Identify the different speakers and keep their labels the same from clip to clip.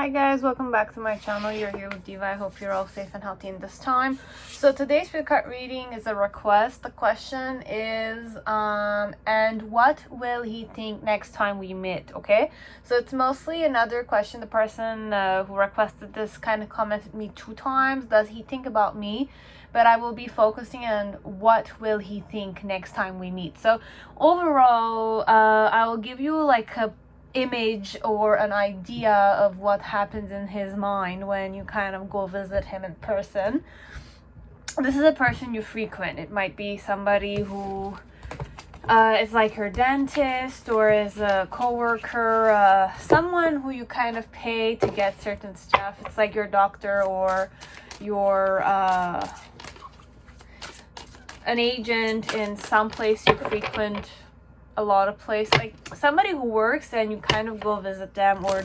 Speaker 1: Hi guys, welcome back to my channel. You're here with Diva. I hope you're all safe and healthy in this time. So today's spirit card reading is a request. The question is and what will he think next time we meet? Okay, so it's mostly another question. The person who requested this kind of commented me 2 times. Does he think about me? But I will be focusing on what will he think next time we meet. So overall, I will give you like a image or an idea of what happens in his mind when you kind of go visit him in person. This is a person you frequent. It might be somebody who is like your dentist or is a co-worker, someone who you kind of pay to get certain stuff. It's like your doctor or your an agent in some place you frequent a lot of places, like somebody who works and you kind of go visit them, or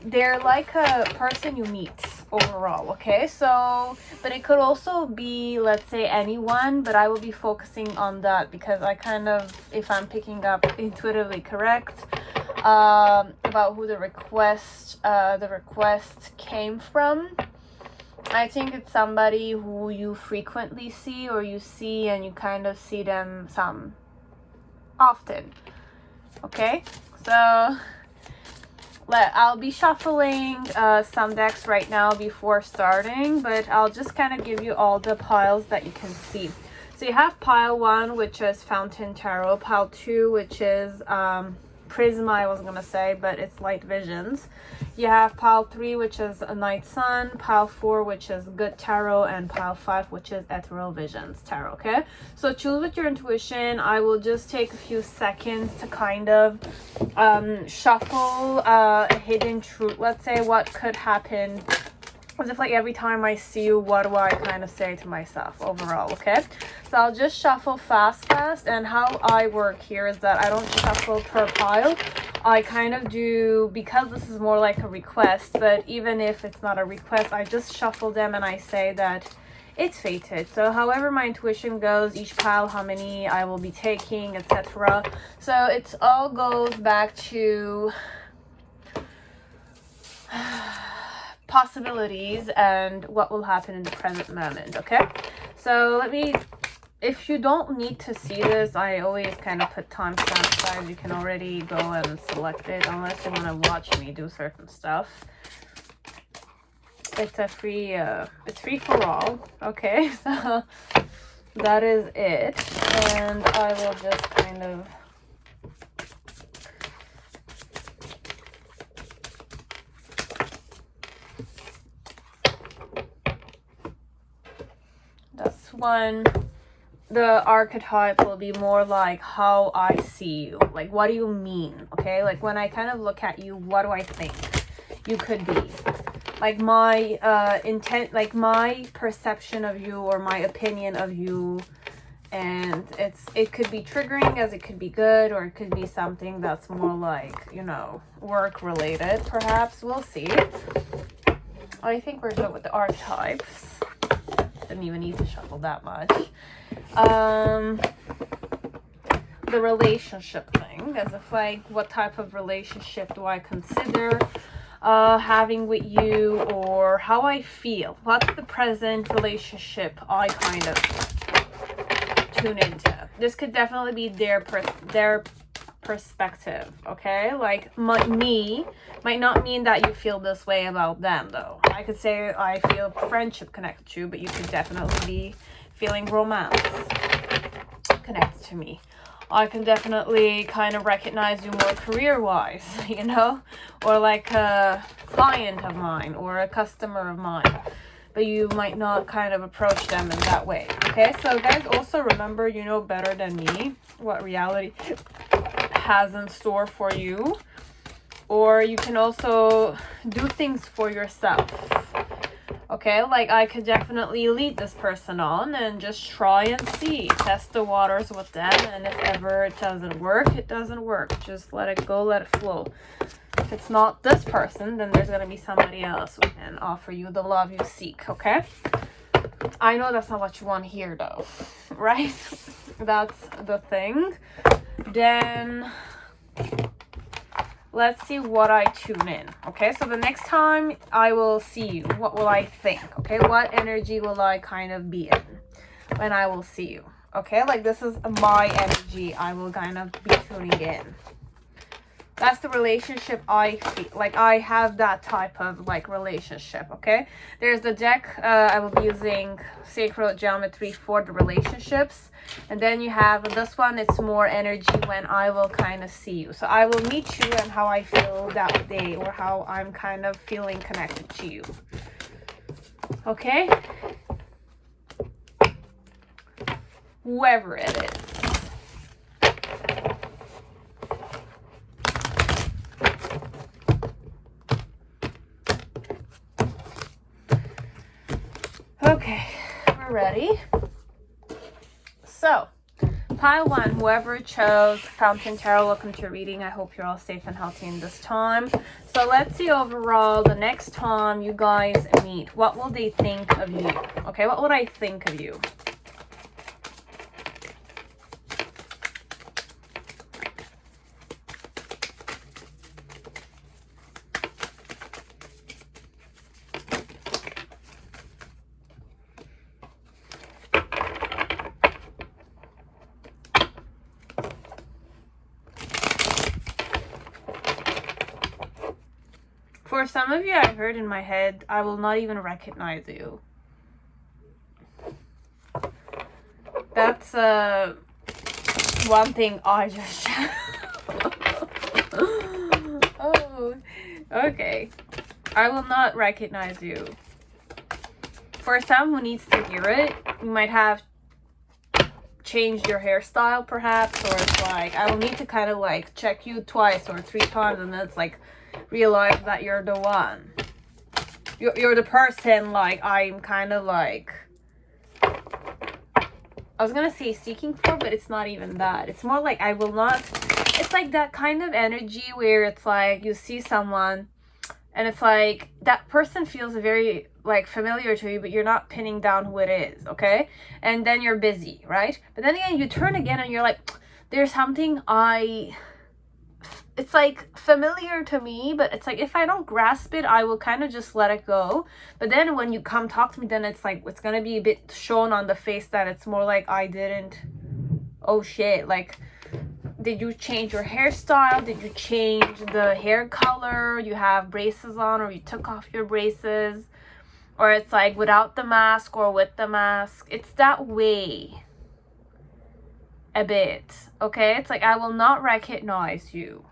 Speaker 1: they're like a person you meet overall. Okay, so but it could also be, let's say, anyone, but I will be focusing on that because I kind of, if I'm picking up intuitively correct about who the request came from, I think it's somebody who you frequently see, or you see and you kind of see them often. Okay, so I'll be shuffling some decks right now before starting, but I'll just kind of give you all the piles that you can see. So you have pile 1, which is Fountain Tarot, pile 2, which is Prisma, I was gonna say, but it's Light Visions. You have pile 3, which is a Night Sun, pile 4, which is Good Tarot, and pile 5, which is Ethereal Visions Tarot. Okay, so choose with your intuition. I will just take a few seconds to kind of shuffle a hidden truth. Let's say what could happen, as if like every time I see you, what do I kind of say to myself overall? Okay, so I'll just shuffle fast, and how I work here is that I don't shuffle per pile. I kind of do, because this is more like a request, but even if it's not a request, I just shuffle them and I say that it's fated. So however my intuition goes, each pile, how many I will be taking, etc. So it all goes back to possibilities and what will happen in the present moment. Okay, so if you don't need to see this, I always kind of put timestamps aside. You can already go and select it unless you want to watch me do certain stuff. It's a free it's free for all. Okay, so that is it, and I will just kind of that's one. The archetype will be more like how I see you. Like, what do you mean? Okay, like when I kind of look at you, what do I think you could be? Like my intent, like my perception of you or my opinion of you. And it could be triggering, as it could be good, or it could be something that's more like, you know, work related perhaps. We'll see. I think we're good with the archetypes. Didn't even need to shuffle that much. The relationship thing, as if like, what type of relationship do I consider having with you, or how I feel? What's the present relationship I kind of tune into? This could definitely be their perspective. Okay, like me might not mean that you feel this way about them, though. I could say I feel friendship connected to you, but you could definitely be feeling romance connected to me. I can definitely kind of recognize you more career-wise, you know, or like a client of mine or a customer of mine, but you might not kind of approach them in that way. Okay, so guys, also remember, you know better than me what reality has in store for you, or you can also do things for yourself. Okay, like I could definitely lead this person on and just try and see, test the waters with them, and if ever it doesn't work, it doesn't work. Just let it go, let it flow. If it's not this person, then there's gonna be somebody else who can offer you the love you seek. Okay, I know that's not what you want to hear though, right? That's the thing. Then Let's see what I tune in. Okay, so the next time I will see you, what will I think? Okay, what energy will I kind of be in when I will see you? Okay, like this is my energy I will kind of be tuning in. That's the relationship I feel. Like I have that type of like relationship, okay? There's the deck. I will be using Sacred Geometry for the relationships. And then you have this one. It's more energy when I will kind of see you. So I will meet you and how I feel that day, or how I'm kind of feeling connected to you. Okay? Whoever it is. Okay, we're ready. So, pile 1, whoever chose Fountain Tarot, welcome to your reading. I hope you're all safe and healthy in this time. So let's see overall, the next time you guys meet, what will they think of you? Okay, what would I think of you? For some of you, I heard in my head, I will not even recognize you. That's one thing I just... Oh, okay. I will not recognize you. For some who needs to hear it, you might have changed your hairstyle perhaps, or it's like, I will need to kind of like check you twice or 3 times, and then it's like, realize that you're the one. You're the person, like, I'm kind of like, I was gonna say seeking for, but it's not even that. It's more like I will not, it's like that kind of energy where it's like you see someone and it's like that person feels very like familiar to you, but you're not pinning down who it is, okay? And then you're busy, right? But then again, you turn again and you're like, there's something it's like familiar to me, but it's like if I don't grasp it, I will kind of just let it go. But then when you come talk to me, then it's like it's gonna be a bit shown on the face that it's more like I didn't, oh shit, like did you change your hairstyle? Did you change the hair color? You have braces on, or you took off your braces, or it's like without the mask or with the mask. It's that way a bit, okay? It's like I will not recognize you.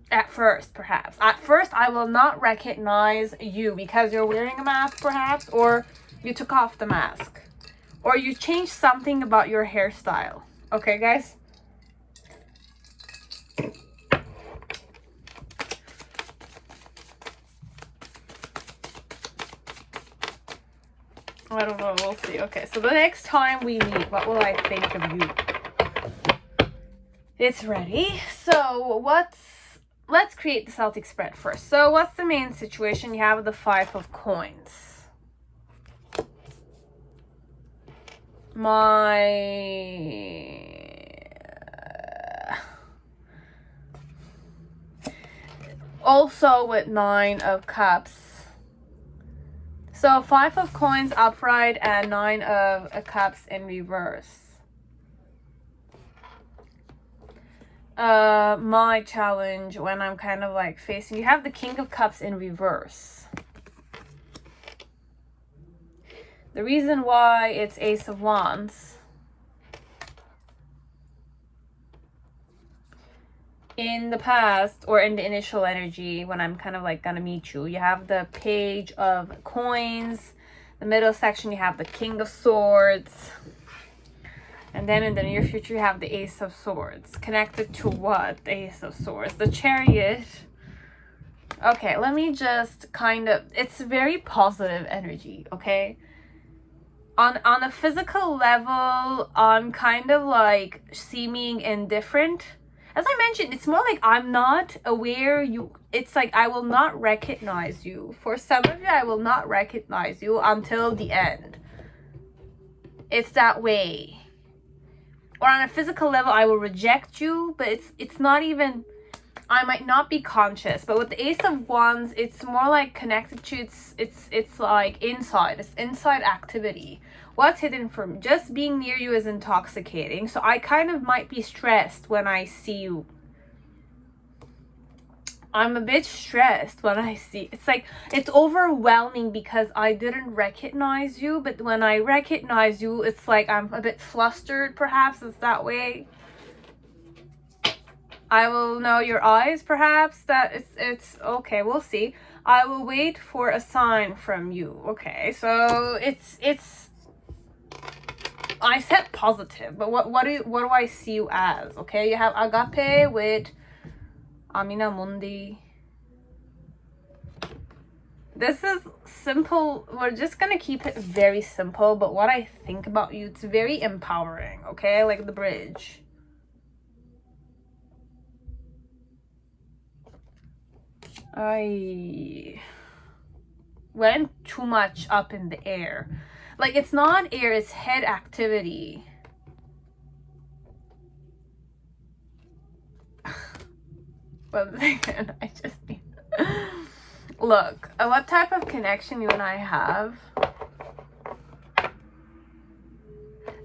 Speaker 1: At first, perhaps. At first, I will not recognize you because you're wearing a mask, perhaps, or you took off the mask, or you changed something about your hairstyle. Okay, guys? I don't know. We'll see. Okay, so the next time we meet, what will I think of you? It's ready. So, let's create the Celtic spread first. So what's the main situation? You have the 5 of coins. Also with 9 of cups. So 5 of coins upright and 9 of cups in reverse. My challenge when I'm kind of like facing, you have the King of Cups in reverse. The reason why it's Ace of Wands, in the past or in the initial energy when I'm kind of like gonna meet you, you have the Page of Coins. The middle section you have the King of Swords. And then in the near future, you have the Ace of Swords. Connected to what? The Ace of Swords. The Chariot. Okay, let me just kind of... It's very positive energy, okay? On a physical level, I'm kind of like seeming indifferent. As I mentioned, it's more like I'm not aware you... It's like I will not recognize you. For some of you, I will not recognize you until the end. It's that way. or on a physical level I will reject you, but it's not even, I might not be conscious. But with the Ace of Wands, it's more like connected to, it's like inside, it's inside activity. What's hidden from just being near you is intoxicating. So I kind of might be stressed when I see you. I'm a bit stressed when I see, it's like, it's overwhelming because I didn't recognize you, but when I recognize you, it's like I'm a bit flustered, perhaps. It's that way. I will know your eyes, perhaps. That it's okay, we'll see. I will wait for a sign from you. Okay, so it's I said positive, but what do I see you as? Okay, you have agape with Amina Mundi. This is simple. We're just gonna keep it very simple, but what I think about you, it's very empowering. Okay, like the bridge. I went too much up in the air. Like, it's not air, it's head activity. One second, I just need... Look, what type of connection you and I have?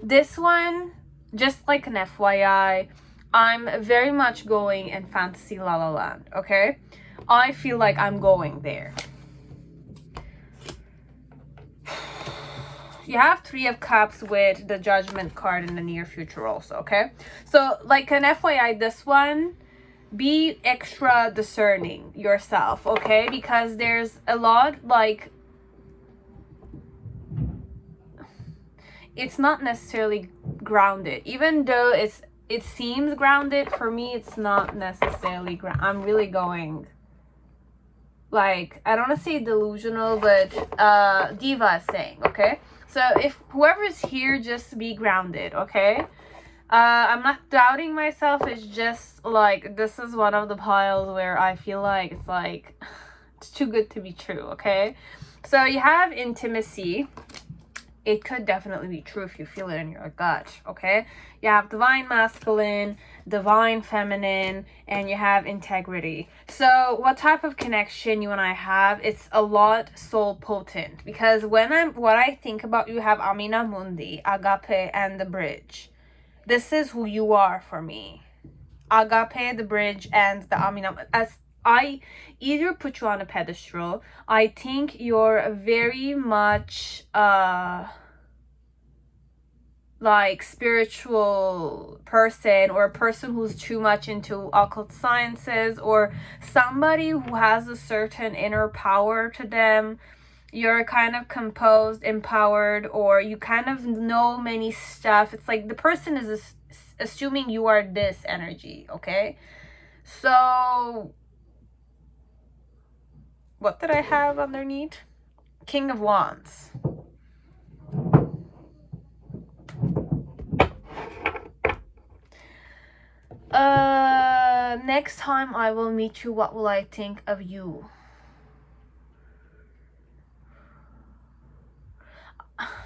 Speaker 1: This one, just like an FYI, I'm very much going in fantasy La La Land, okay? I feel like I'm going there. You have Three of Cups with the Judgment card in the near future also, okay? So, like an FYI, this one, be extra discerning yourself, okay? Because there's a lot, like, it's not necessarily grounded. Even though it seems grounded, for me, it's not necessarily I'm really going... like, I don't want to say delusional, but Diva is saying, okay? So if whoever's here, just be grounded, okay? I'm not doubting myself. It's just like, this is one of the piles where I feel like it's like, it's too good to be true, okay? So you have intimacy. It could definitely be true if you feel it in your gut, okay? You have divine masculine, divine feminine, and you have integrity. So what type of connection you and I have, it's a lot soul potent. Because what I think about you, have Amina Mundi, agape, and the bridge. This is who you are for me. Agape, the bridge, and the Amina. As I either put you on a pedestal, I think you're a very much like spiritual person, or a person who's too much into occult sciences, or somebody who has a certain inner power to them. You're kind of composed, empowered, or you kind of know many stuff. It's like the person is assuming you are this energy, okay? So what did I have underneath? King of Wands. Next time I will meet you, what will I think of you?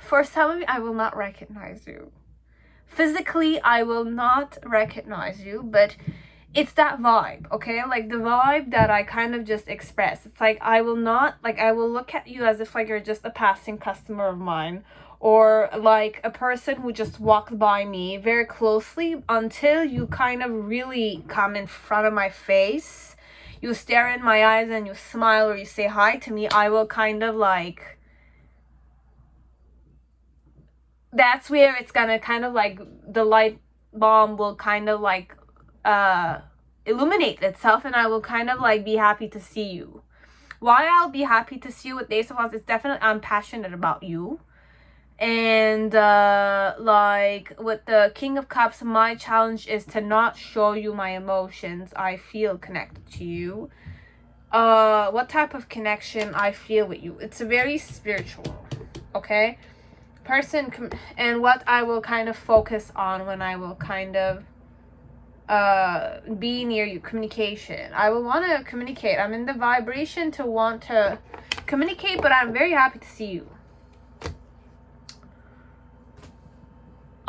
Speaker 1: For some of you, I will not recognize you. Physically, I will not recognize you, but it's that vibe, okay? Like the vibe that I kind of just expressed. It's like I will look at you as if like you're just a passing customer of mine, or like a person who just walked by me very closely, until you kind of really come in front of my face. You stare in my eyes and you smile, or you say hi to me. I will kind of like... that's where it's gonna kind of like, the light bulb will kind of like illuminate itself, and I will kind of like be happy to see you. Why I'll be happy to see you with the Ace of Wands is definitely I'm passionate about you. And like with the King of Cups, my challenge is to not show you my emotions. I feel connected to you. What type of connection I feel with you? It's a very spiritual, okay? Person, and what I will kind of focus on when I will kind of be near you, communication. I will want to communicate. I'm in the vibration to want to communicate, but I'm very happy to see you.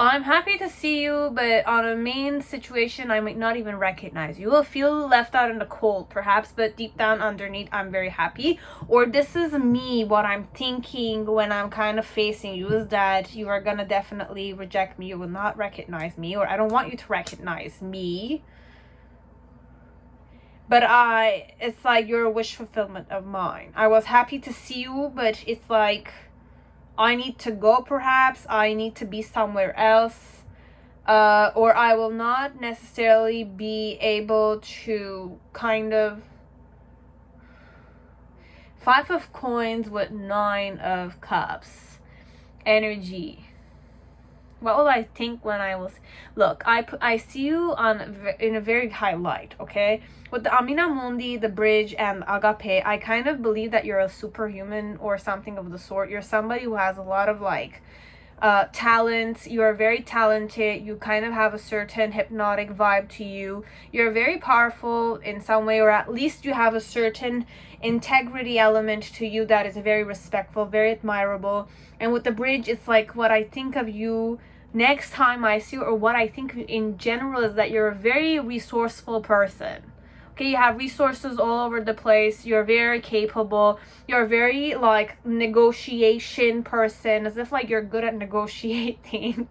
Speaker 1: I'm happy to see you, but on a main situation, I might not even recognize you. You will feel left out in the cold, perhaps, but deep down underneath, I'm very happy. Or this is me, what I'm thinking when I'm kind of facing you is that you are gonna definitely reject me. You will not recognize me, or I don't want you to recognize me. But it's like you're a wish fulfillment of mine. I was happy to see you, but it's like I need to go, perhaps. I need to be somewhere else. Or I will not necessarily be able to kind of... 5 of coins with 9 of cups. Energy. What will I think when I was... Look, I see you in a very high light, okay? With the Amina Mundi, the bridge, and Agape, I kind of believe that you're a superhuman or something of the sort. You're somebody who has a lot of, like, talents. You are very talented. You kind of have a certain hypnotic vibe to you. You're very powerful in some way, or at least you have a certain integrity element to you that is very respectful, very admirable. And with the bridge, it's like what I think of you next time I see you, or what I think in general, is that you're a very resourceful person. Okay, you have resources all over the place. You're very capable. You're a very, like, negotiation person, as if, like, you're good at negotiating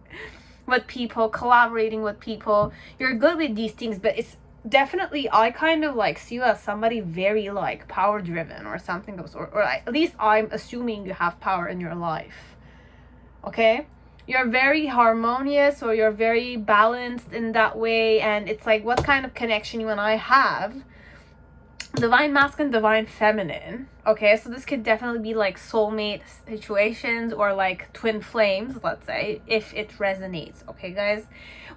Speaker 1: with people, collaborating with people. You're good with these things, but it's definitely, I kind of, like, see you as somebody very, like, power driven or something of the sort. Or at least I'm assuming you have power in your life. Okay? You're very harmonious, or you're very balanced in that way. And it's like, what kind of connection you and I have? Divine masculine, divine feminine. Okay, so this could definitely be like soulmate situations, or like twin flames, let's say, if it resonates. Okay, guys?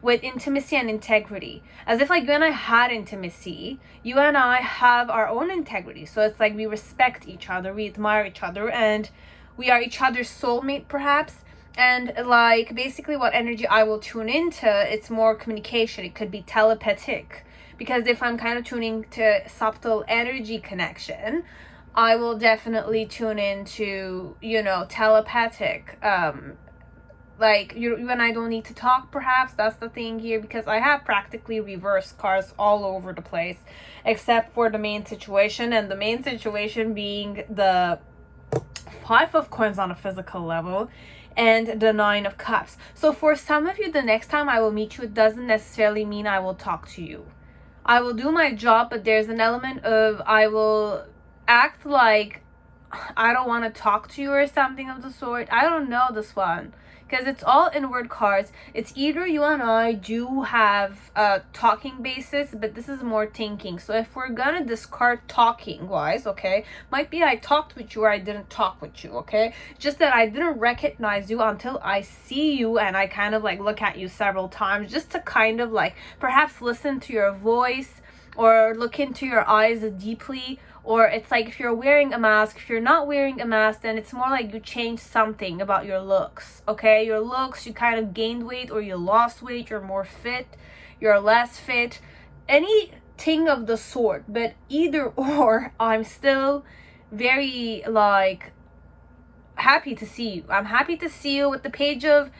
Speaker 1: With intimacy and integrity. As if, like, you and I had intimacy, you and I have our own integrity. So it's like we respect each other, we admire each other, and we are each other's soulmate, perhaps. And, like, basically what energy I will tune into, it's more communication. It could be telepathic. Because if I'm kind of tuning to subtle energy connection, I will definitely tune into, you know, telepathic. Like, you and I don't need to talk, perhaps. That's the thing here, because I have practically reverse cards all over the place, except for the main situation. And the main situation being the 5 of coins on a physical level, and the 9 of cups. So for some of you, the next time I will meet you, it doesn't necessarily mean I will talk to you. I will do my job, but there's an element of I will act like I don't want to talk to you or something of the sort. I don't know this one, because it's all inward cards. It's either you and I do have a talking basis, but this is more thinking. So if we're gonna discard talking wise, okay, might be I talked with you or I didn't talk with you, okay? Just that I didn't recognize you until I see you and I kind of like look at you several times, just to kind of like perhaps listen to your voice or look into your eyes deeply. Or it's like if you're wearing a mask, if you're not wearing a mask, then it's more like you changed something about your looks, okay? Your looks, you kind of gained weight or you lost weight, you're more fit, you're less fit, anything of the sort. But either or, I'm still very, like, happy to see you. I'm happy to see you with the page of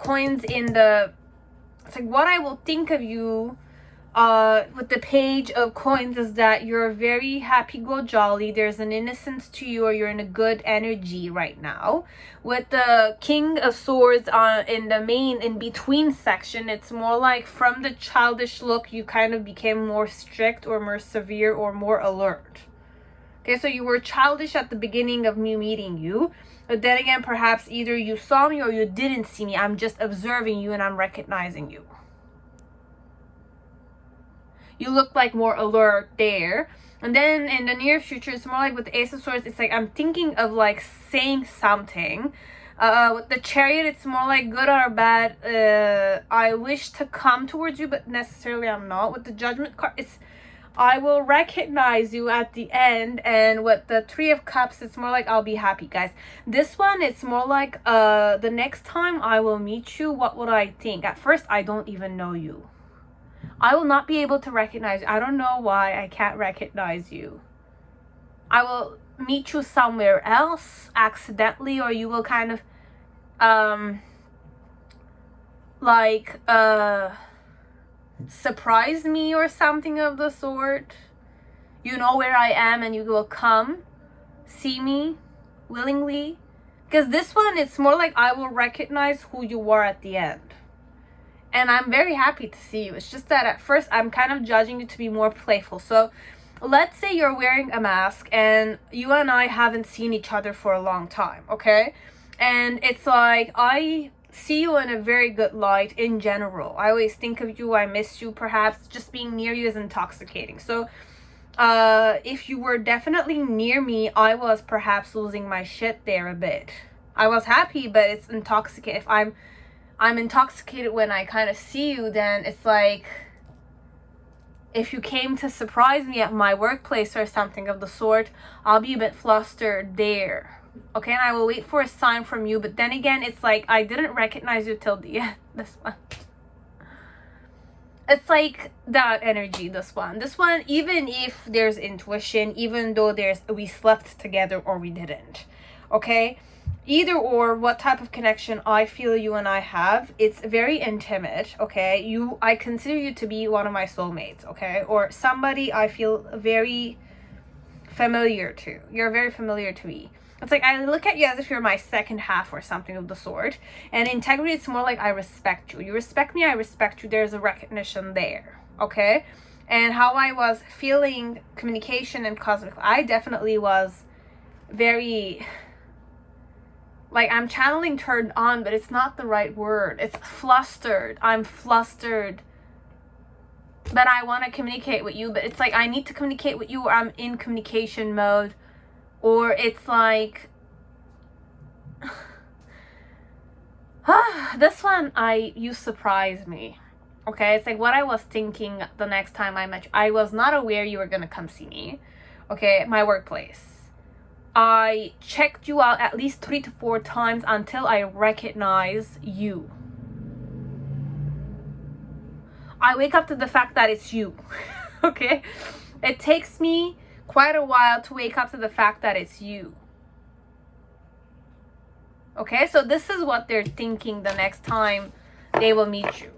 Speaker 1: coins in the... It's like what I will think of you with the page of coins is that you're very happy go jolly. There's an innocence to you, or you're in a good energy right now. With the King of Swords in the main in between section, it's more like from the childish look you kind of became more strict or more severe or more alert. Okay, so you were childish at the beginning of me meeting you, but then again, perhaps either you saw me or you didn't see me. I'm just observing you and I'm recognizing you. You look like more alert there. And then in the near future, it's more like with the Ace of Swords, it's like I'm thinking of like saying something. With the Chariot, it's more like good or bad. I wish to come towards you, but necessarily I'm not. With the Judgment card, it's I will recognize you at the end. And with the 3 of Cups, it's more like I'll be happy, guys. This one, it's more like the next time I will meet you, what would I think? At first, I don't even know you. I will not be able to recognize you. I don't know why I can't recognize you. I will meet you somewhere else accidentally, or you will kind of like surprise me or something of the sort. You know where I am and you will come see me willingly. Because this one, it's more like I will recognize who you are at the end. And I'm very happy to see you. It's just that at first I'm kind of judging you to be more playful. So let's say you're wearing a mask and you and I haven't seen each other for a long time, okay? And it's like I see you in a very good light in general. I always think of you. I miss you. Perhaps just being near you is intoxicating. So if you were definitely near me, I was perhaps losing my shit there a bit. I was happy, but it's intoxicating. If I'm intoxicated when I kind of see you, then it's like if you came to surprise me at my workplace or something of the sort, I'll be a bit flustered there. Okay, and I will wait for a sign from you, but then again, it's like I didn't recognize you till the end. This one. It's like that energy, this one. This one, even if there's intuition, even though we slept together or we didn't. Okay? Either or, what type of connection I feel you and I have, it's very intimate, okay? I consider you to be one of my soulmates, okay? Or somebody I feel very familiar to. You're very familiar to me. It's like I look at you as if you're my second half or something of the sort. And integrity, it's more like I respect you. You respect me, I respect you. There's a recognition there, okay? And how I was feeling communication and cosmic, I definitely was very, like, I'm channeling turned on, but it's not the right word. It's flustered. I'm flustered. But I want to communicate with you, but it's like I need to communicate with you or I'm in communication mode. Or it's like, this one, you surprised me. Okay, it's like what I was thinking the next time I met you. I was not aware you were going to come see me. Okay, at my workplace. I checked you out at least 3 to 4 times until I recognize you. I wake up to the fact that it's you. Okay, it takes me quite a while to wake up to the fact that it's you. Okay, so this is what they're thinking the next time they will meet you.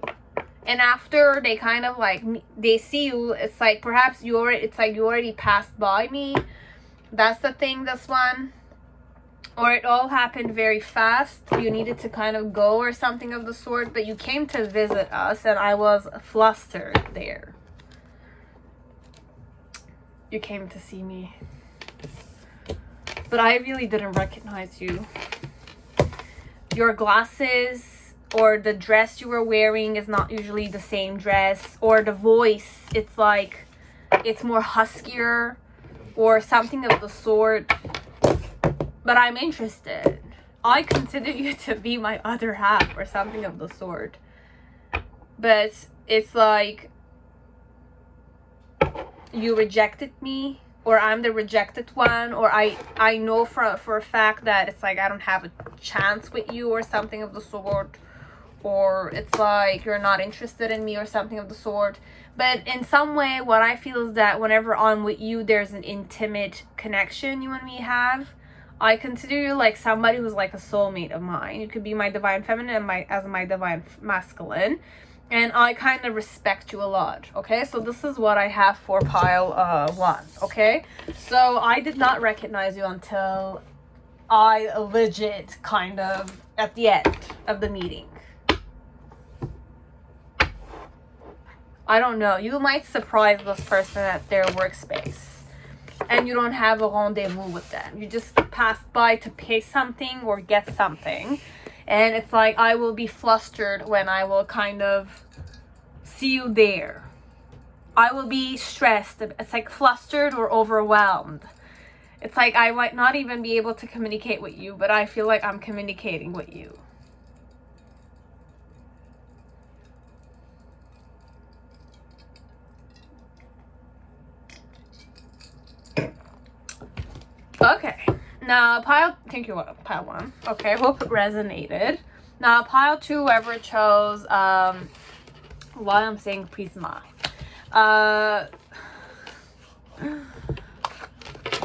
Speaker 1: And after they kind of like, they see you, it's like perhaps you already passed by me. That's the thing, this one. Or it all happened very fast. You needed to kind of go or something of the sort, but you came to visit us and I was flustered there. You came to see me. But I really didn't recognize you. Your glasses or the dress you were wearing is not usually the same dress. Or the voice, it's like, it's more huskier or something of the sort. But I'm interested. I consider you to be my other half or something of the sort. But it's like you rejected me, or I'm the rejected one, or I know for a fact that it's like I don't have a chance with you or something of the sort, or it's like you're not interested in me or something of the sort. But in some way, what I feel is that whenever I'm with you, there's an intimate connection you and me have. I consider you like somebody who's like a soulmate of mine. You could be my divine feminine and my divine masculine. And I kind of respect you a lot, okay? So this is what I have for pile 1, okay? So I did not recognize you until I legit kind of at the end of the meeting. I don't know. You might surprise this person at their workspace. And you don't have a rendezvous with them. You just pass by to pay something or get something. And it's like I will be flustered when I will kind of see you there. I will be stressed. It's like flustered or overwhelmed. It's like I might not even be able to communicate with you, but I feel like I'm communicating with you. Okay, now thank you, pile 1. Okay, hope it resonated. Now pile 2, whoever chose, why I'm saying Prisma.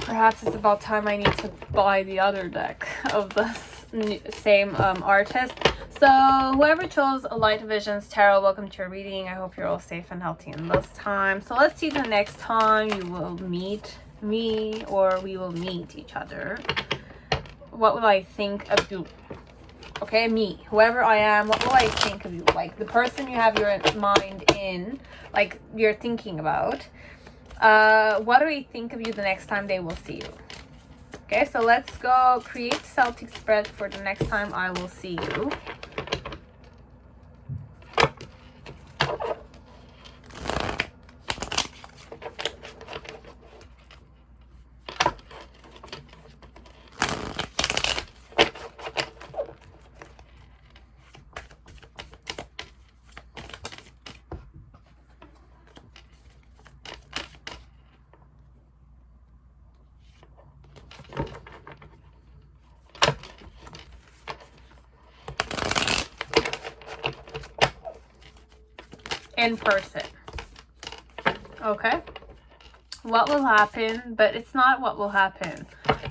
Speaker 1: Perhaps it's about time I need to buy the other deck of this same artist. So whoever chose Light Visions Tarot, welcome to your reading. I hope you're all safe and healthy in this time. So let's see the next time you will meet me or we will meet each other. What will I think of you? Okay, me, whoever I am, what will I think of you? Like the person you have your mind in, like you're thinking about. What do I think of you the next time they will see you? Okay, so let's go create Celtic spread for the next time I will see you. In person. Okay, what will happen? But it's not what will happen.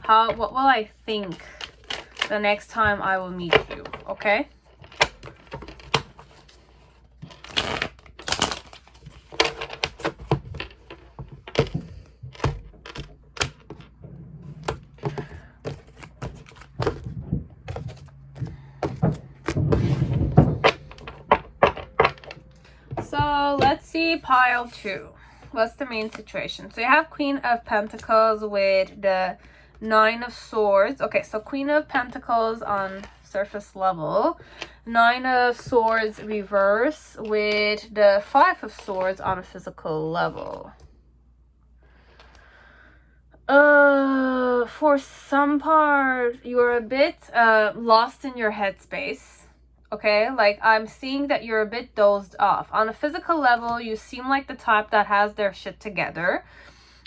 Speaker 1: What will I think the next time I will meet you? Okay. So let's see pile 2. What's the main situation? So you have Queen of Pentacles with the 9 of Swords. Okay, so Queen of Pentacles on surface level. 9 of Swords reverse with the 5 of Swords on a physical level. For some part, you're a bit lost in your headspace. Okay, like I'm seeing that you're a bit dozed off. On a physical level, you seem like the type that has their shit together.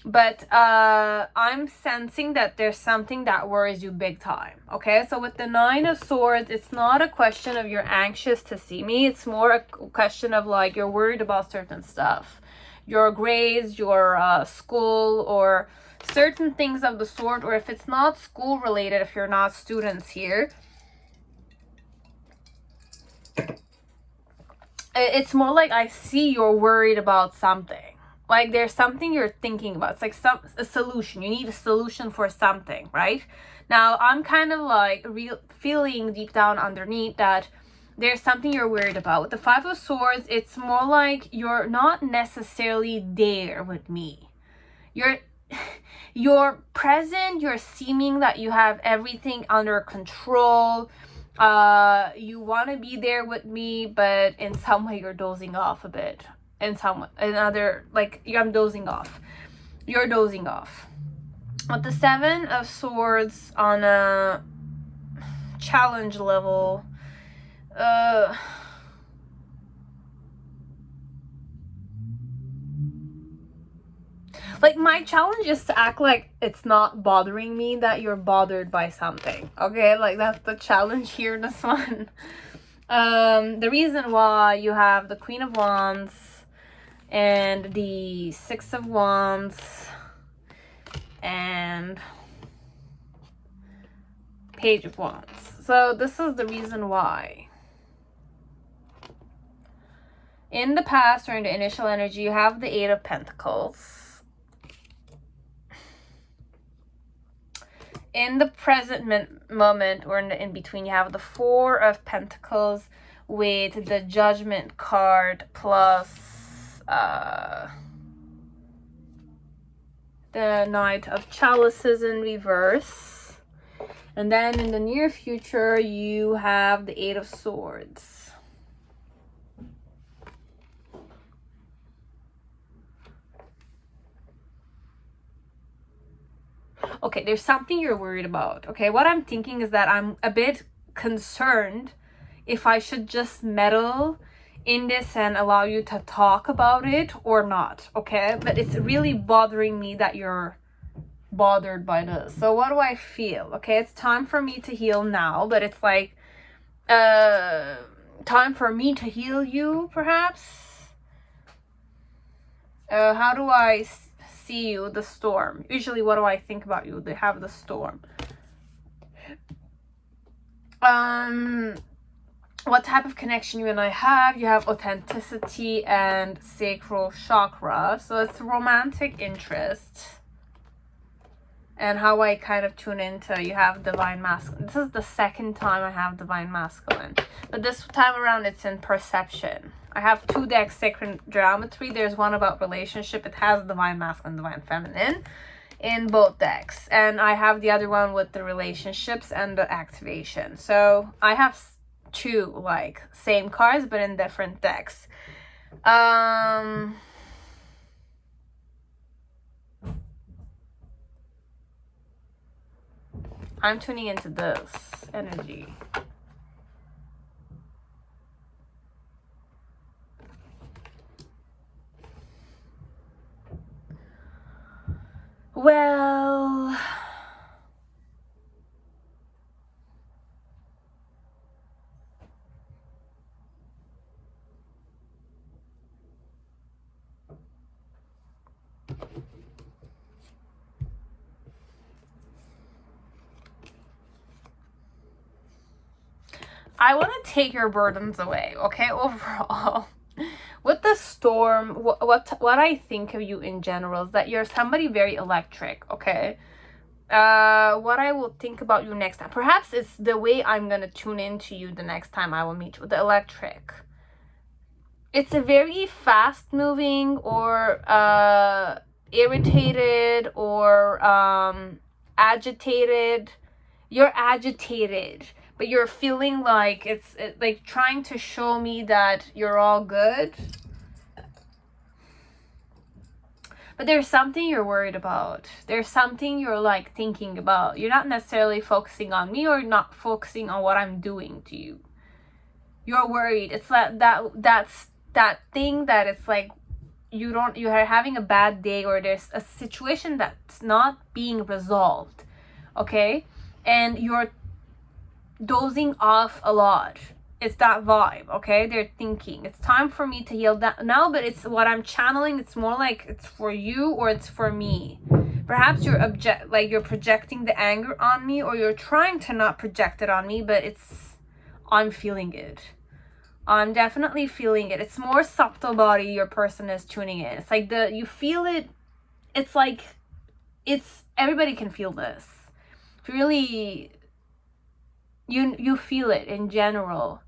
Speaker 1: But I'm sensing that there's something that worries you big time. Okay, so with the 9 of Swords, it's not a question of you're anxious to see me. It's more a question of like you're worried about certain stuff. Your grades, your school, or certain things of the sort. Or if it's not school related, if you're not students here, it's more like I see you're worried about something. Like there's something you're thinking about. It's like a solution. You need a solution for something, right? Now I'm kind of like feeling deep down underneath that there's something you're worried about. With the 5 of Swords, it's more like you're not necessarily there with me. You're present. You're seeming that you have everything under control. You want to be there with me, but in some way you're dozing off a bit. I'm dozing off. You're dozing off. With the 7 of Swords on a challenge level, like my challenge is to act like it's not bothering me that you're bothered by something. Okay, like that's the challenge here, this one. The reason why you have the Queen of Wands and the 6 of Wands and Page of Wands. So this is the reason why. In the past or in the initial energy, you have the 8 of Pentacles. In the present moment or in the in-between, you have the 4 of Pentacles with the Judgment card plus the Knight of Chalices in reverse. And then in the near future, you have the 8 of Swords. Okay, there's something you're worried about. Okay, what I'm thinking is that I'm a bit concerned if I should just meddle in this and allow you to talk about it or not. Okay, but it's really bothering me that you're bothered by this. So what do I feel? Okay, it's time for me to heal now, but it's like time for me to heal you, perhaps. How do I see you? The Storm. Usually what do I think about you? They have the Storm. what type of connection you and I have. You have authenticity and sacral chakra. So it's romantic interest. And how I kind of tune into, you have divine masculine. This is the second time I have divine masculine. But this time around, it's in perception. I have 2 decks, sacred geometry. There's one about relationship. It has divine masculine, divine feminine in both decks. And I have the other one with the relationships and the activation. So I have 2 like same cards but in different decks. I'm tuning into this energy. Well, I want to take your burdens away, okay? Overall, with the storm, what I think of you in general is that you're somebody very electric, okay? What I will think about you next time, perhaps it's the way I'm gonna tune into you the next time I will meet you with the electric. It's a very fast moving or irritated or agitated. You're agitated, but you're feeling like it's like trying to show me that you're all good. But there's something you're worried about. There's something you're like thinking about. You're not necessarily focusing on me or not focusing on what I'm doing to you. You're worried. It's like that's that thing that it's like you are having a bad day or there's a situation that's not being resolved. Okay? And you're dozing off a lot. It's that vibe, okay? They're thinking it's time for me to heal that now, but it's what I'm channeling. It's more like it's for you or it's for me. Perhaps you're projecting the anger on me, or you're trying to not project it on me, but I'm feeling it. I'm definitely feeling it. It's more subtle body your person is tuning in. It's like you feel it. It's like everybody can feel this. Really, you feel it in general.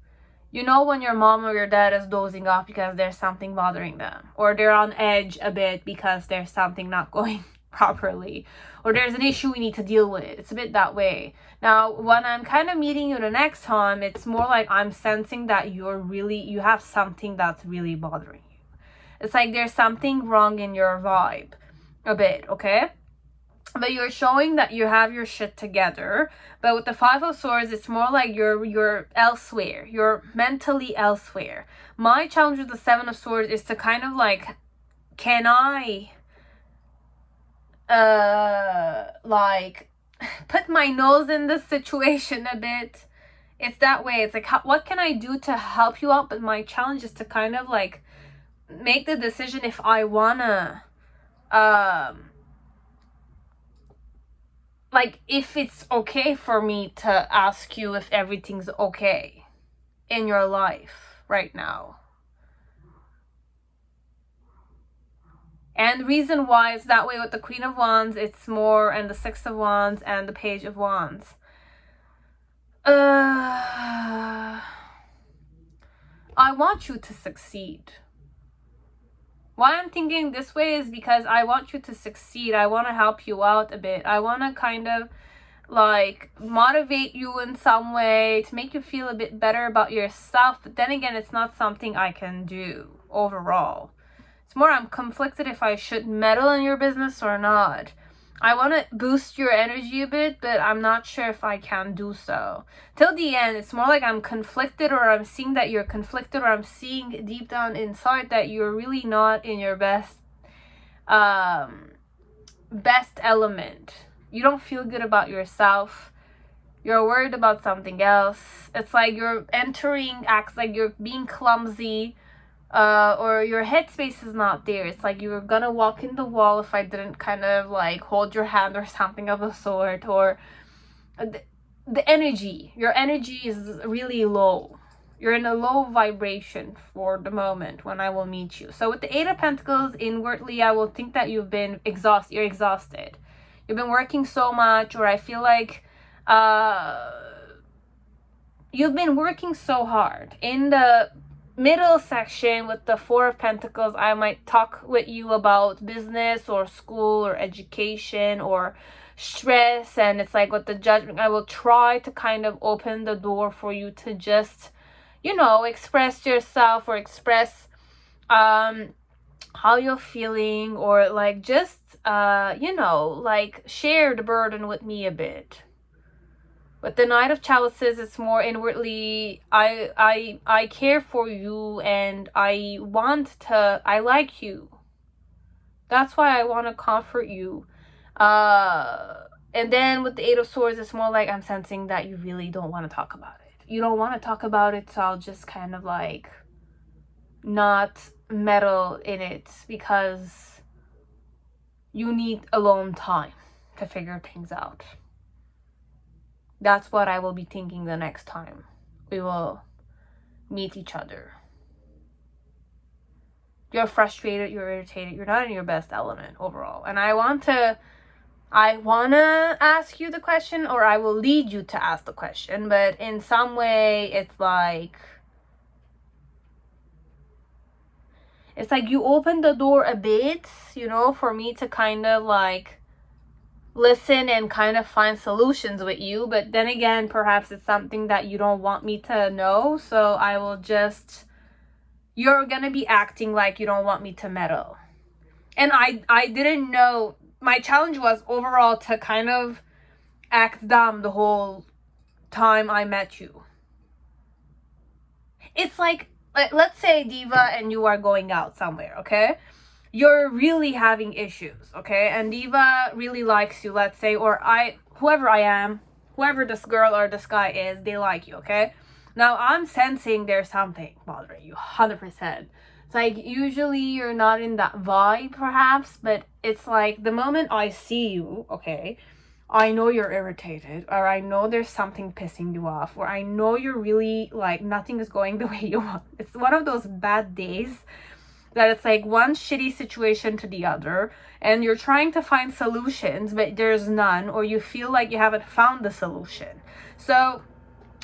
Speaker 1: You know when your mom or your dad is dozing off because there's something bothering them, or they're on edge a bit because there's something not going properly, or there's an issue we need to deal with. It's a bit that way. Now, when I'm kind of meeting you the next time, it's more like I'm sensing that you have something that's really bothering you. It's like there's something wrong in your vibe a bit, okay? But you're showing that you have your shit together. But with the 5 of Swords, it's more like you're elsewhere. You're mentally elsewhere. My challenge with the 7 of Swords is to kind of like, can I like put my nose in this situation a bit? It's that way. It's like, what can I do to help you out? But my challenge is to kind of like make the decision if I wanna like if it's okay for me to ask you if everything's okay in your life right now. And the reason why it's that way with the Queen of Wands, it's more, and the 6 of Wands and the Page of Wands. I want you to succeed. Why I'm thinking this way is because I want you to succeed. I want to help you out a bit. I want to kind of like motivate you in some way to make you feel a bit better about yourself. But then again, it's not something I can do overall. It's more I'm conflicted if I should meddle in your business or not. I want to boost your energy a bit, but I'm not sure if I can do so. Till the end, it's more like I'm conflicted, or I'm seeing that you're conflicted, or I'm seeing deep down inside that you're really not in your best element. You don't feel good about yourself. You're worried about something else. It's like you're acts like you're being clumsy. Or your headspace is not there. It's like you're gonna walk in the wall if I didn't kind of like hold your hand or something of the sort. Or the energy, your energy is really low. You're in a low vibration for the moment when I will meet you. So with the Eight of Pentacles, inwardly, I will think that you've been exhausted. You're exhausted. You've been working so much, or I feel like you've been working so hard. In the middle section with the Four of Pentacles, I might talk with you about business or school or education or stress, and it's like with the Judgment, I will try to kind of open the door for you to just, you know, express yourself or express how you're feeling, or like just you know, like share the burden with me a bit. With the Knight of Chalices, it's more inwardly, I care for you, and I like you. That's why I want to comfort you. And then with the Eight of Swords, it's more like I'm sensing that you really don't want to talk about it. You don't want to talk about it, so I'll just kind of like not meddle in it, because you need alone time to figure things out. That's what I will be thinking the next time we will meet each other. You're frustrated, you're irritated, you're not in your best element overall. And I want to ask you the question, or I will lead you to ask the question, but in some way it's like you open the door a bit, you know, for me to kind of like listen and kind of find solutions with you. But then again, perhaps it's something that you don't want me to know, so I will just, you're gonna be acting like you don't want me to meddle. And I didn't know, my challenge was overall to kind of act dumb the whole time I met you. It's like let's say, Diva, and you are going out somewhere, okay? You're really having issues, okay? And Diva really likes you, let's say, or whoever I am, whoever this girl or this guy is, they like you, okay? Now, I'm sensing there's something bothering you, 100%. It's like, usually you're not in that vibe, perhaps, but it's like, the moment I see you, okay, I know you're irritated, or I know there's something pissing you off, or I know you're really, like, nothing is going the way you want. It's one of those bad days that it's like one shitty situation to the other, and you're trying to find solutions, but there's none, or you feel like you haven't found the solution. So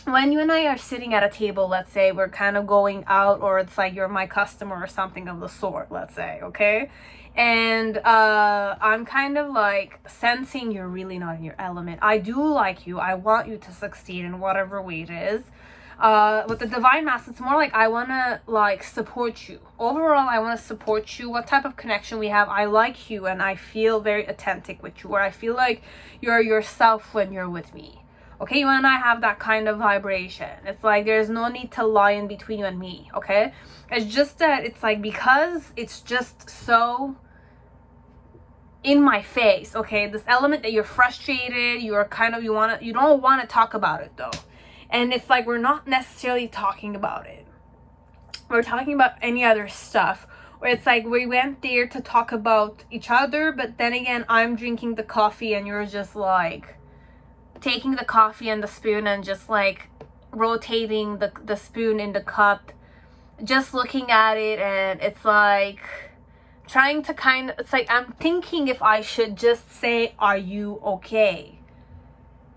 Speaker 1: when you and I are sitting at a table, let's say we're kind of going out, or it's like you're my customer or something of the sort, let's say, okay? And I'm kind of like sensing you're really not in your element. I do like you. I want you to succeed in whatever way it is. With the Divine Master, it's more like I want to like support you. Overall, I want to support you. What type of connection we have, I like you, and I feel very authentic with you, or I feel like you're yourself when you're with me. Okay, you and I have that kind of vibration. It's like there's no need to lie in between you and me, okay? It's just that it's like, because it's just so in my face, okay? This element that you're frustrated, you're kind of, you don't want to talk about it though. And it's like, we're not necessarily talking about it. We're talking about any other stuff. Or it's like, we went there to talk about each other, but then again, I'm drinking the coffee and you're just like taking the coffee and the spoon and just like rotating the spoon in the cup, just looking at it, and it's like trying to kind of, it's like I'm thinking if I should just say, are you okay?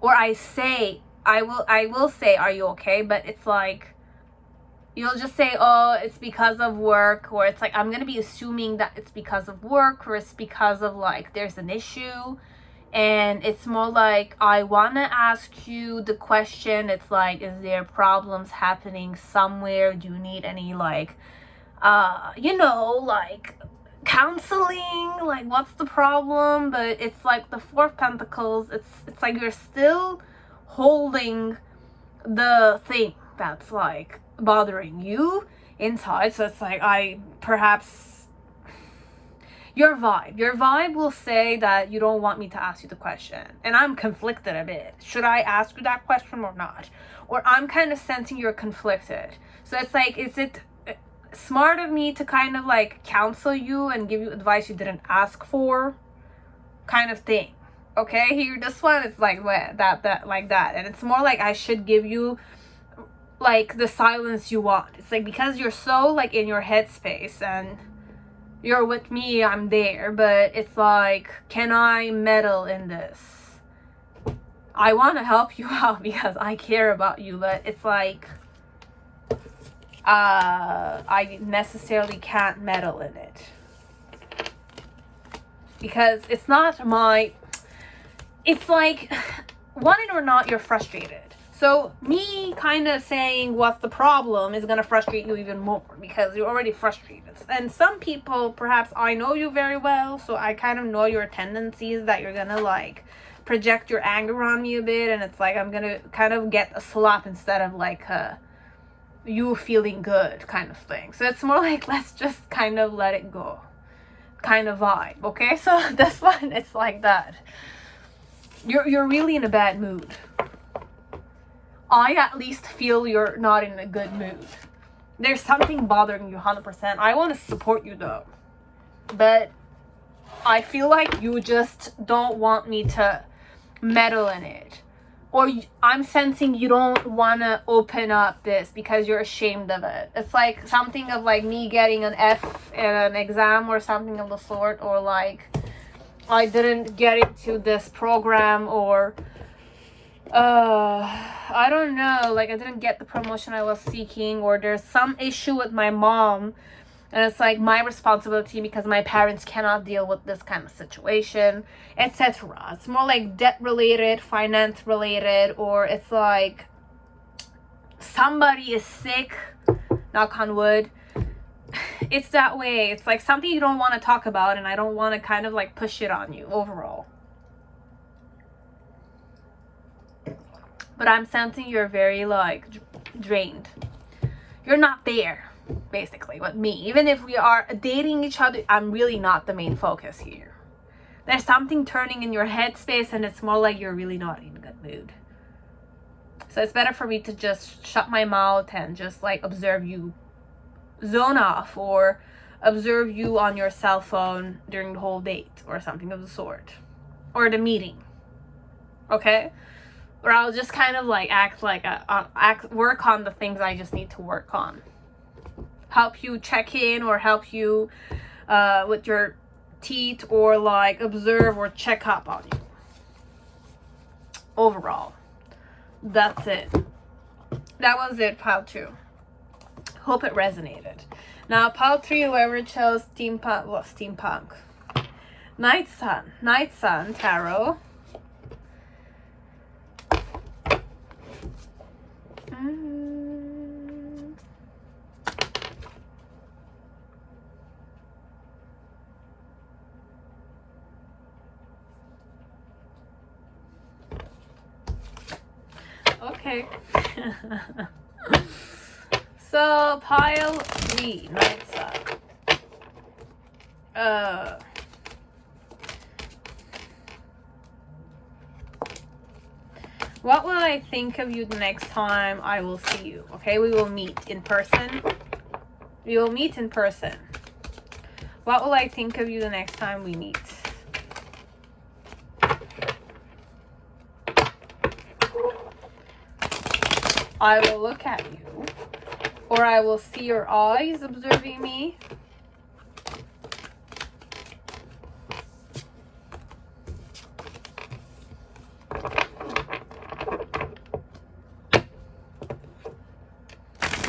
Speaker 1: Or I will say, are you okay? But it's like, you'll just say, oh, it's because of work, or it's like, I'm gonna be assuming that it's because of work, or it's because of like, there's an issue. And it's more like, I want to ask you the question. It's like, is there problems happening somewhere? Do you need any like, you know, like counseling? Like, what's the problem? But it's like the Four of Pentacles. It's like you're still holding the thing that's like bothering you inside. So it's like, your vibe will say that you don't want me to ask you the question, and I'm conflicted a bit. Should I ask you that question or not? Or I'm kind of sensing you're conflicted. So it's like, is it smart of me to kind of like counsel you and give you advice you didn't ask for, kind of thing? Okay, here, this one is like that, and it's more like I should give you like the silence you want. It's like because you're so like in your headspace and you're with me, I'm there, but it's like, can I meddle in this? I want to help you out because I care about you, but it's like I necessarily can't meddle in it because it's not my, it's like, want it or not, you're frustrated. So me kind of saying what's the problem is going to frustrate you even more because you're already frustrated. And some people, perhaps I know you very well, so I kind of know your tendencies that you're going to like project your anger on me a bit, and it's like I'm going to kind of get a slap instead of like you feeling good kind of thing. So it's more like, let's just kind of let it go kind of vibe, okay? So this one, it's like that. You're really in a bad mood. I at least feel you're not in a good mood. There's something bothering you 100%. I want to support you though. But I feel like you just don't want me to meddle in it. Or I'm sensing you don't want to open up this because you're ashamed of it. It's like something of like me getting an F in an exam or something of the sort. Or like I didn't get into this program, or I don't know, like I didn't get the promotion I was seeking, or there's some issue with my mom and it's like my responsibility because my parents cannot deal with this kind of situation, etc. It's more like debt related, finance related, or it's like somebody is sick, knock on wood. It's that way. It's like something you don't want to talk about, and I don't want to kind of like push it on you overall. But I'm sensing you're very like drained. You're not there, basically, with me. Even if we are dating each other, I'm really not the main focus here. There's something turning in your headspace, and it's more like you're really not in a good mood. So it's better for me to just shut my mouth and just like observe you zone off, or observe you on your cell phone during the whole date or something of the sort, or the meeting, okay? Or I'll just kind of like work on the things I just need to work on, help you check in, or help you with your teeth, or like observe or check up on you overall. That's it. That was it, pile 2. Hope it resonated. Now, pile 3, whoever chose steampunk. Night Sun Tarot. Okay. So pile 3, Night Sun. What will I think of you the next time I will see you? Okay, we will meet in person. We will meet in person. What will I think of you the next time we meet? I will look at you, or I will see your eyes observing me.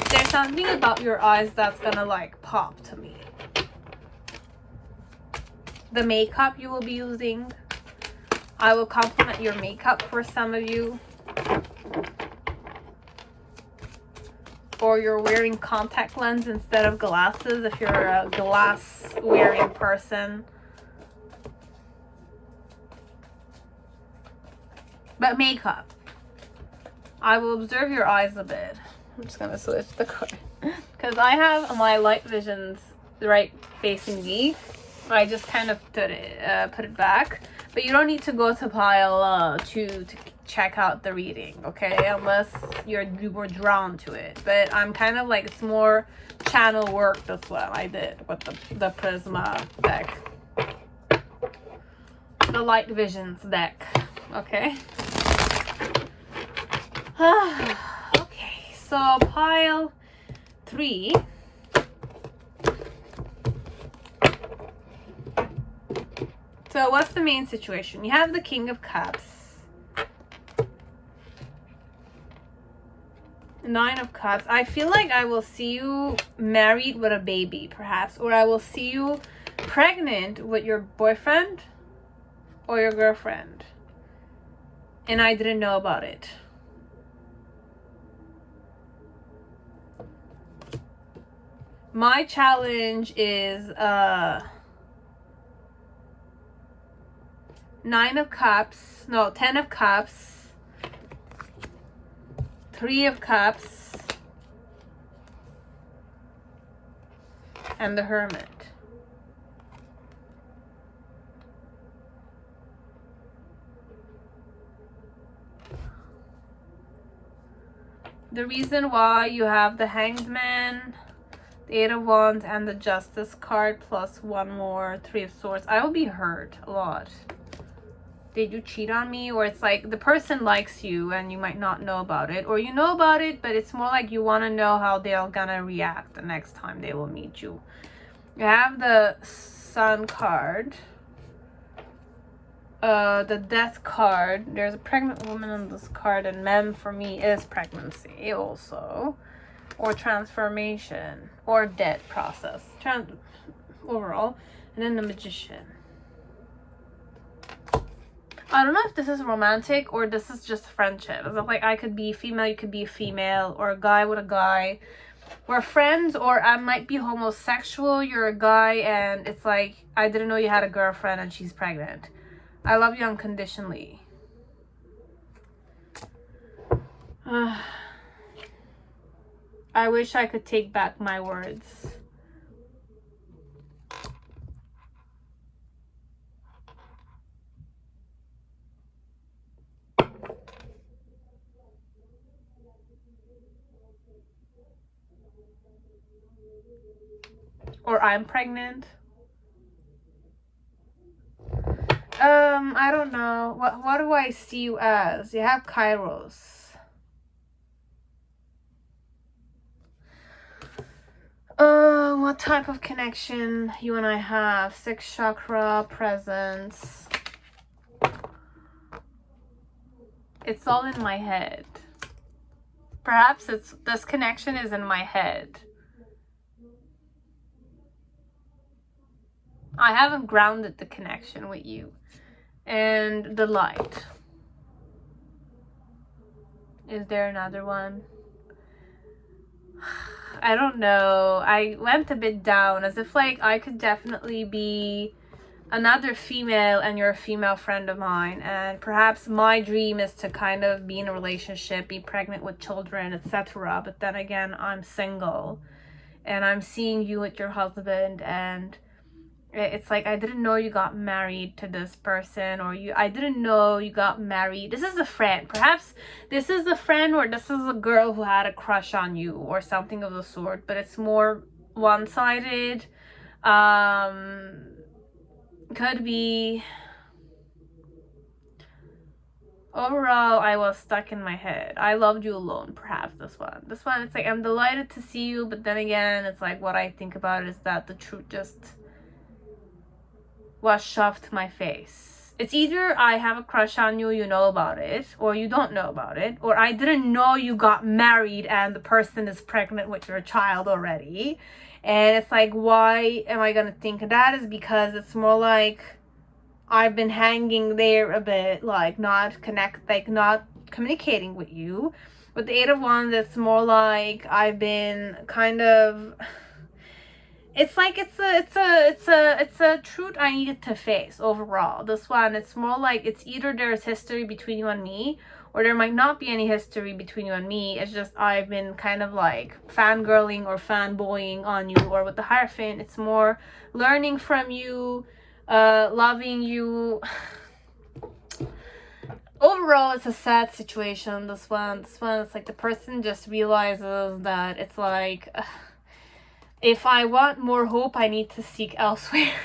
Speaker 1: There's something about your eyes that's gonna like pop to me. The makeup you will be using, I will compliment your makeup for some of you. Or you're wearing contact lens instead of glasses if you're a glass wearing person. But makeup, I will observe your eyes a bit. I'm just gonna switch the card because I have my light visions right facing me. I just kind of put it back, but you don't need to go to pile 2 to check out the reading, okay? Unless you were drawn to it. But I'm kind of like, it's more channel work. That's what I did with the Prisma deck, the Light Visions deck, okay? Okay, So pile 3. So what's the main situation? You have the King of Cups, 9 of Cups. I feel like I will see you married with a baby, perhaps, or I will see you pregnant with your boyfriend or your girlfriend, and I didn't know about it. My challenge is 9 of Cups, no, 10 of Cups, 3 of Cups, and the Hermit. The reason why you have the Hanged Man, the 8 of Wands, and the Justice card, plus one more, 3 of Swords. I will be hurt a lot. Did you cheat on me? Or it's like the person likes you and you might not know about it, or you know about it, but it's more like you want to know how they're gonna react the next time they will meet you. You have the Sun card, the Death card. There's a pregnant woman on this card, and mem for me is pregnancy also, or transformation, or death process overall. And then the Magician. I don't know if this is romantic or this is just friendship. It's like I could be female, you could be a female, or a guy with a guy. We're friends, or I might be homosexual, you're a guy, and it's like, I didn't know you had a girlfriend and she's pregnant. I love you unconditionally. I wish I could take back my words. Or I'm pregnant. I don't know. What do I see you as? You have Kairos. What type of connection you and I have? 6th chakra, presence. It's all in my head. Perhaps this connection is in my head. I haven't grounded the connection with you. And the light. Is there another one? I don't know. I went a bit down as if like I could definitely be another female and you're a female friend of mine, and perhaps my dream is to kind of be in a relationship, be pregnant with children, etc. But then again, I'm single and I'm seeing you with your husband, and it's like I didn't know you got married to this person, or I didn't know you got married. This is a friend. Perhaps this is a friend, or this is a girl who had a crush on you or something of the sort, but it's more one-sided. Could be. Overall, I was stuck in my head. I loved you alone, perhaps this one. This one, it's like I'm delighted to see you, but then again, it's like what I think about it is that the truth just was shoved to my face. It's either I have a crush on you, you know about it, or you don't know about it, or I didn't know you got married and the person is pregnant with your child already. And it's like, why am I gonna think of that? Is because it's more like I've been hanging there a bit, like not communicating with you. With the 8 of Wands, it's more like I've been kind of. It's like it's a truth I needed to face overall. This one, it's more like it's either there's history between you and me, or there might not be any history between you and me. It's just I've been kind of like fangirling or fanboying on you. Or with the Hierophant, it's more learning from you, loving you. Overall, it's a sad situation. This one, it's like the person just realizes that it's like. If I want more hope, I need to seek elsewhere.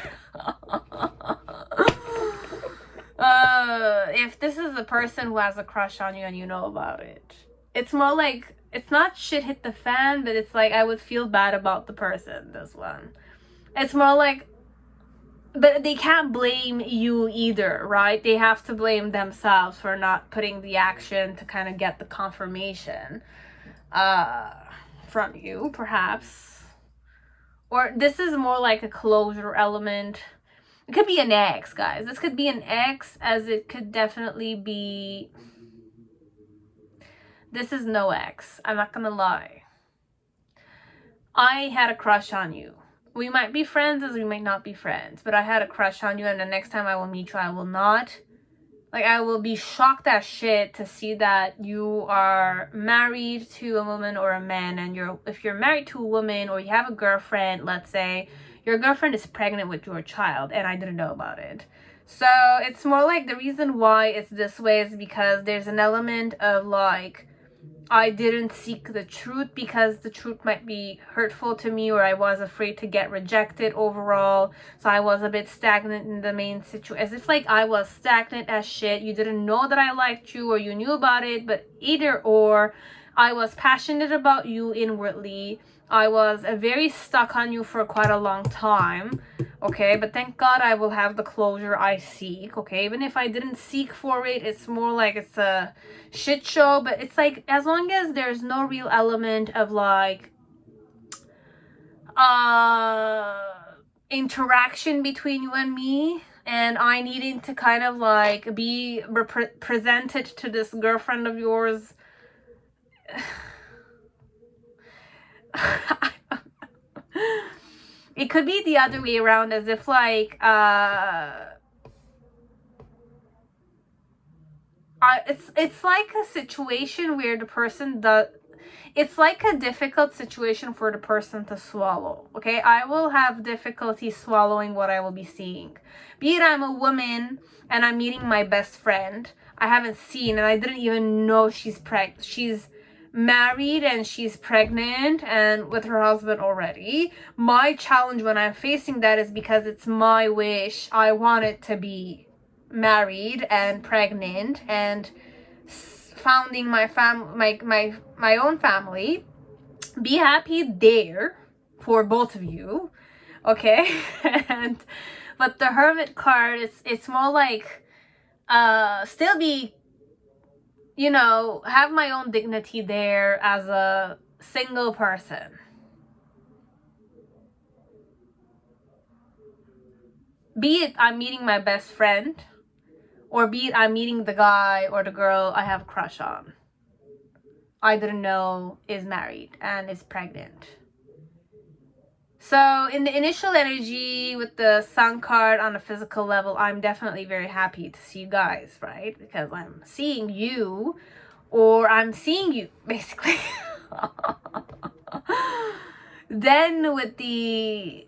Speaker 1: If this is a person who has a crush on you and you know about it, it's more like It's not shit hit the fan, but it's like I would feel bad about the person, this one. It's more like, but they can't blame you either, right? They have to blame themselves for not putting the action to kind of get the confirmation from you, perhaps. Or this is more like a closure element. It could be an ex, guys. This could be an ex, as it could definitely be... This is no ex. I'm not gonna lie. I had a crush on you. We might be friends as we might not be friends, but I had a crush on you, and the next time I will meet you, I will not. Like, I will be shocked as shit to see that you are married to a woman or a man, and if you're married to a woman or you have a girlfriend, let's say, your girlfriend is pregnant with your child, and I didn't know about it. So it's more like the reason why it's this way is because there's an element of like, I didn't seek the truth because the truth might be hurtful to me, or I was afraid to get rejected overall. So I was a bit stagnant in the main situation. As if like I was stagnant as shit. You didn't know that I liked you, or you knew about it, but either or, I was passionate about you inwardly. I was very stuck on you for quite a long time. Okay, but thank God I will have the closure I seek. Okay, even if I didn't seek for it, it's more like it's a shit show. But it's like, as long as there's no real element of like interaction between you and me, and I needing to kind of like be presented to this girlfriend of yours. It could be the other way around, as if like it's like a situation where the person does, it's like a difficult situation for the person to swallow. Okay, I will have difficulty swallowing what I will be seeing. Be it I'm a woman and I'm meeting my best friend I haven't seen, and I didn't even know she's married and she's pregnant and with her husband already. My challenge when I'm facing that is because it's my wish. I want it to be married and pregnant and founding my own family. Be happy there for both of you, okay? But the Hermit card, it's more like still be, you know, have my own dignity there as a single person. Be it I'm meeting my best friend, or be it I'm meeting the guy or the girl I have a crush on, I didn't know is married and is pregnant. So in the initial energy with the Sun card on a physical level, I'm definitely very happy to see you guys, right? Because I'm seeing you, or I'm seeing you, basically. Then with the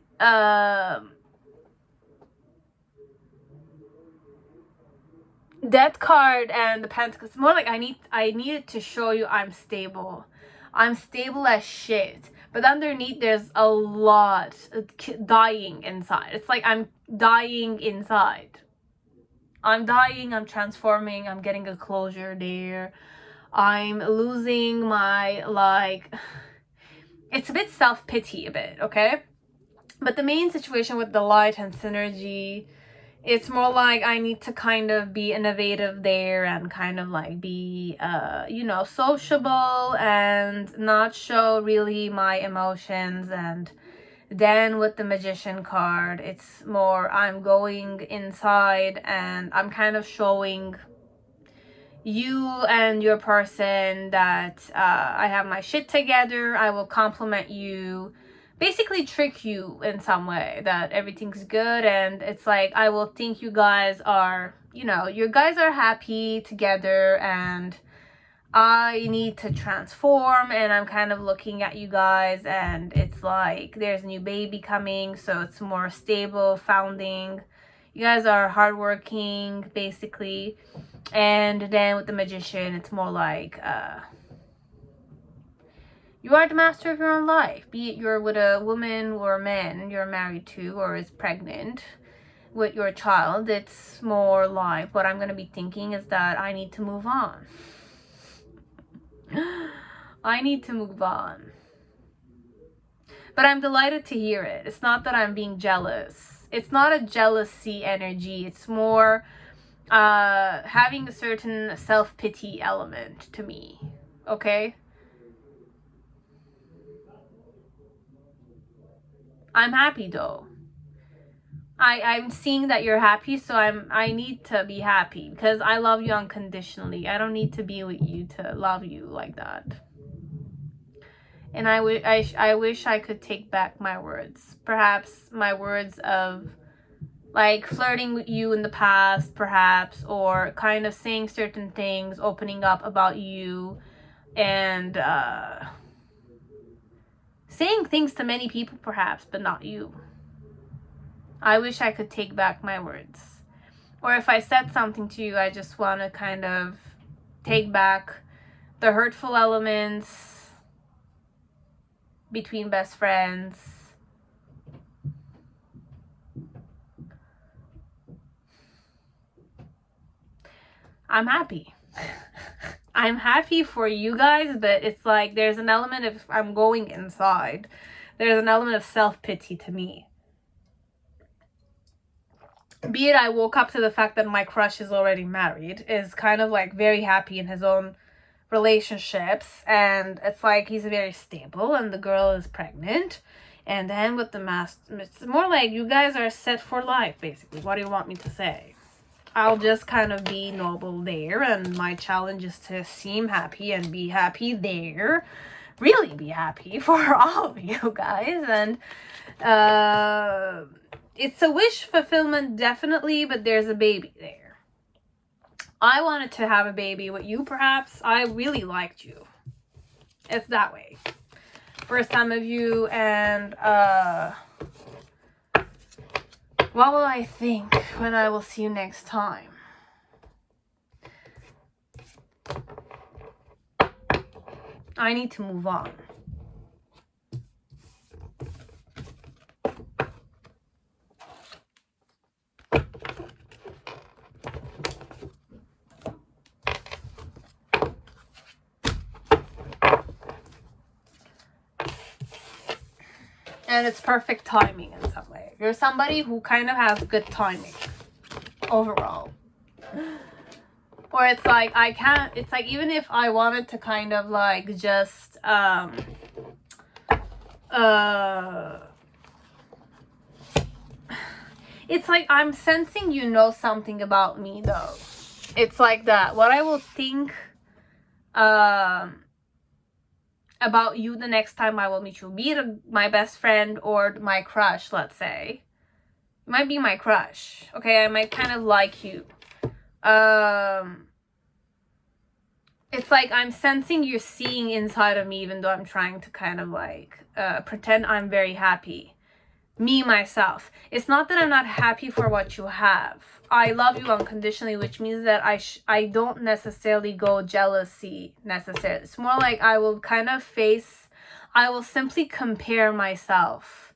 Speaker 1: Death card and the Pentacles, it's more like I needed to show you I'm stable. I'm stable as shit. But underneath there's a lot dying inside. It's like I'm dying inside. I'm dying, I'm transforming, I'm getting a closure there. I'm losing my, like, it's a bit self-pity a bit, okay? But the main situation with the light and synergy, it's more like I need to kind of be innovative there and kind of like be, you know, sociable and not show really my emotions. And then with the Magician card, it's more I'm going inside and I'm kind of showing you and your person that I have my shit together. I will compliment you, basically trick you in some way that everything's good. And it's like I will think you guys are, you know, you guys are happy together, and I need to transform. And I'm kind of looking at you guys, and it's like there's a new baby coming, so it's more stable founding. You guys are hardworking, basically. And then with the Magician, it's more like you are the master of your own life. Be it you're with a woman or a man you're married to or is pregnant with your child, it's more like what I'm going to be thinking is that I need to move on. I need to move on. But I'm delighted to hear it. It's not that I'm being jealous. It's not a jealousy energy. It's more having a certain self-pity element to me. Okay? I'm happy though. I'm seeing that you're happy, so I need to be happy because I love you unconditionally. I don't need to be with you to love you like that. And I wish I could take back my words. Perhaps my words of like flirting with you in the past, perhaps, or kind of saying certain things, opening up about you, and saying things to many people, perhaps, but not you. I wish I could take back my words. Or if I said something to you, I just want to kind of take back the hurtful elements between best friends. I'm happy. I'm happy for you guys, but it's like there's an element of I'm going inside. There's an element of self-pity to me. Be it I woke up to the fact that my crush is already married, is kind of like very happy in his own relationships, and it's like he's very stable and the girl is pregnant, and then with the master, it's more like you guys are set for life basically. What do you want me to say? I'll just kind of be noble there, and my challenge is to seem happy and be happy there, really be happy for all of you guys. And it's a wish fulfillment, definitely, but there's a baby there. I wanted to have a baby with you, perhaps. I really liked you. It's that way. For some of you, and what will I think when I will see you next time? I need to move on. And it's perfect timing in some way. You're somebody who kind of has good timing overall. Or it's like I can't, it's like even if I wanted to kind of like just it's like I'm sensing you know something about me though. It's like that. What I will think about you the next time I will meet you, be it my best friend or my crush, let's say. It might be my crush. Okay, I might kind of like you. It's like I'm sensing you're seeing inside of me, even though I'm trying to kind of like pretend I'm very happy. Me, myself. It's not that I'm not happy for what you have. I love you unconditionally, which means that I don't necessarily go jealousy necessarily. It's more like I will kind of I will simply compare myself,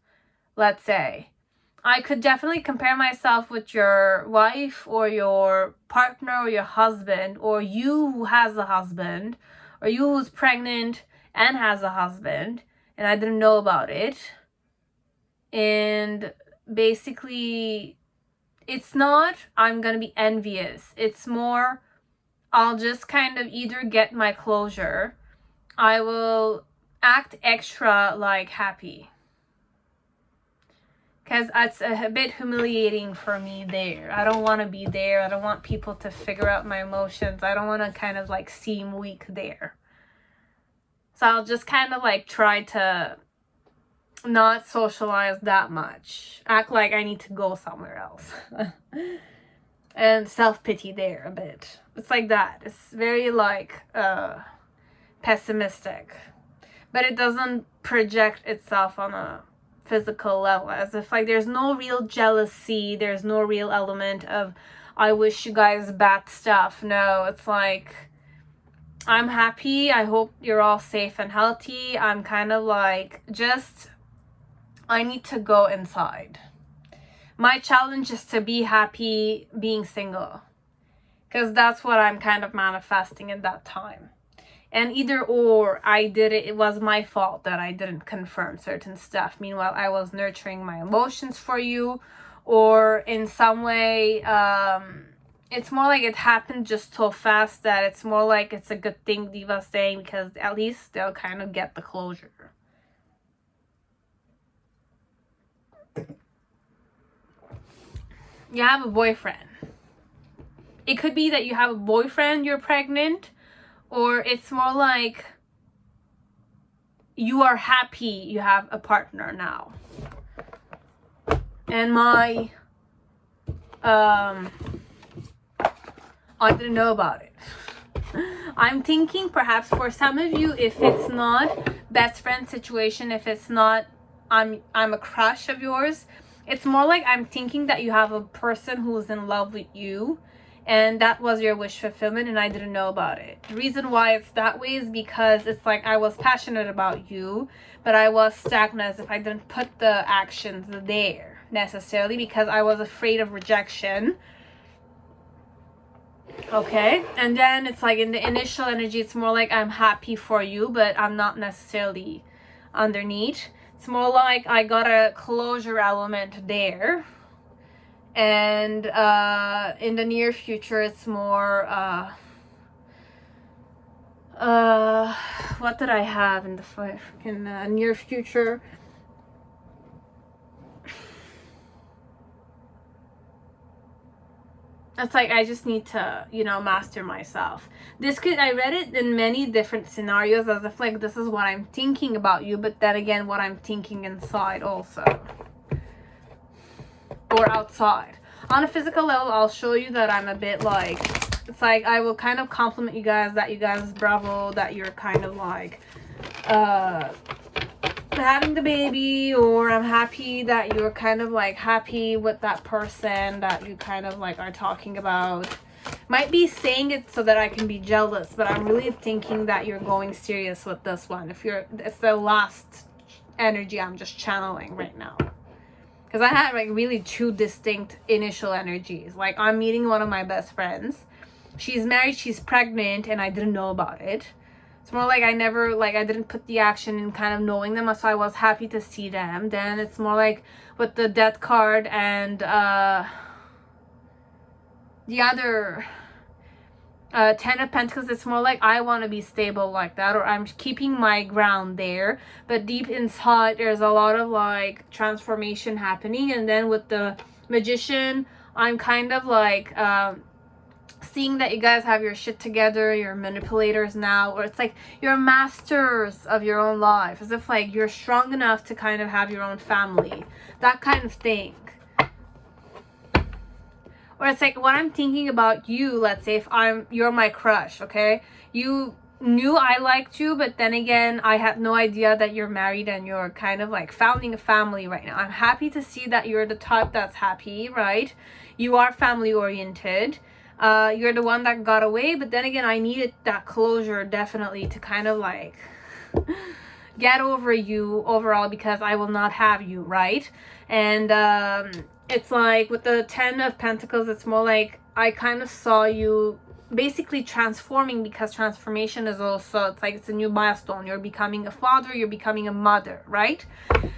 Speaker 1: let's say. I could definitely compare myself with your wife or your partner or your husband, or you who has a husband, or you who's pregnant and has a husband and I didn't know about it. And basically, it's not I'm gonna be envious. It's more I'll just kind of either get my closure, I will act extra like happy. Because it's a bit humiliating for me there. I don't want to be there. I don't want people to figure out my emotions. I don't want to kind of like seem weak there. So I'll just kind of like try to not socialize that much. Act like I need to go somewhere else. And self-pity there a bit. It's like that. It's very like pessimistic. But it doesn't project itself on a physical level, as if like there's no real jealousy, there's no real element of I wish you guys bad stuff. No, it's like I'm happy, I hope you're all safe and healthy. I'm kind of like just I need to go inside. My challenge is to be happy being single, because that's what I'm kind of manifesting at that time. And either or, I did it, it was my fault that I didn't confirm certain stuff. Meanwhile, I was nurturing my emotions for you, or in some way, it's more like it happened just so fast that it's more like it's a good thing, Diva's saying, because at least they'll kind of get the closure. You have a boyfriend. It could be that you have a boyfriend, you're pregnant, or it's more like you are happy you have a partner now. And my I didn't know about it. I'm thinking perhaps for some of you, if it's not best friend situation, if it's not I'm a crush of yours, it's more like I'm thinking that you have a person who is in love with you, and that was your wish fulfillment and I didn't know about it. The reason why it's that way is because it's like I was passionate about you, but I was stagnant as if I didn't put the actions there necessarily because I was afraid of rejection. Okay, and then it's like in the initial energy, it's more like I'm happy for you, but I'm not necessarily underneath. It's more like I got a closure element there. And in the near future, it's more what did I have in the freaking near future? It's like I just need to, you know, master myself. This could, I read it in many different scenarios as if like this is what I'm thinking about you, but then again what I'm thinking inside also. Or outside. On a physical level, I'll show you that I'm a bit like, it's like I will kind of compliment you guys that you guys bravo, that you're kind of like having the baby, or I'm happy that you're kind of like happy with that person that you kind of like are talking about. Might be saying it so that I can be jealous, but I'm really thinking that you're going serious with this one. If you're, it's the last energy I'm just channeling right now. Because I had like really two distinct initial energies. Like I'm meeting one of my best friends. She's married, she's pregnant, and I didn't know about it. It's more like I never, like I didn't put the action in kind of knowing them, so I was happy to see them. Then it's more like with the death card and the other 10 of Pentacles, it's more like I want to be stable like that, or I'm keeping my ground there, but deep inside there's a lot of like transformation happening. And then with the Magician, I'm kind of like seeing that you guys have your shit together, you're manipulators now, or it's like you're masters of your own life, as if like you're strong enough to kind of have your own family, that kind of thing. Or it's like what I'm thinking about you, let's say if you're my crush, okay? You knew I liked you, but then again, I had no idea that you're married and you're kind of like founding a family right now. I'm happy to see that you're the type that's happy, right? You are family oriented. You're the one that got away, but then again, I needed that closure definitely to kind of like get over you overall, because I will not have you, right? And it's like with the 10 of Pentacles, it's more like I kind of saw you basically transforming, because transformation is also, it's like it's a new milestone. You're becoming a father, you're becoming a mother, right?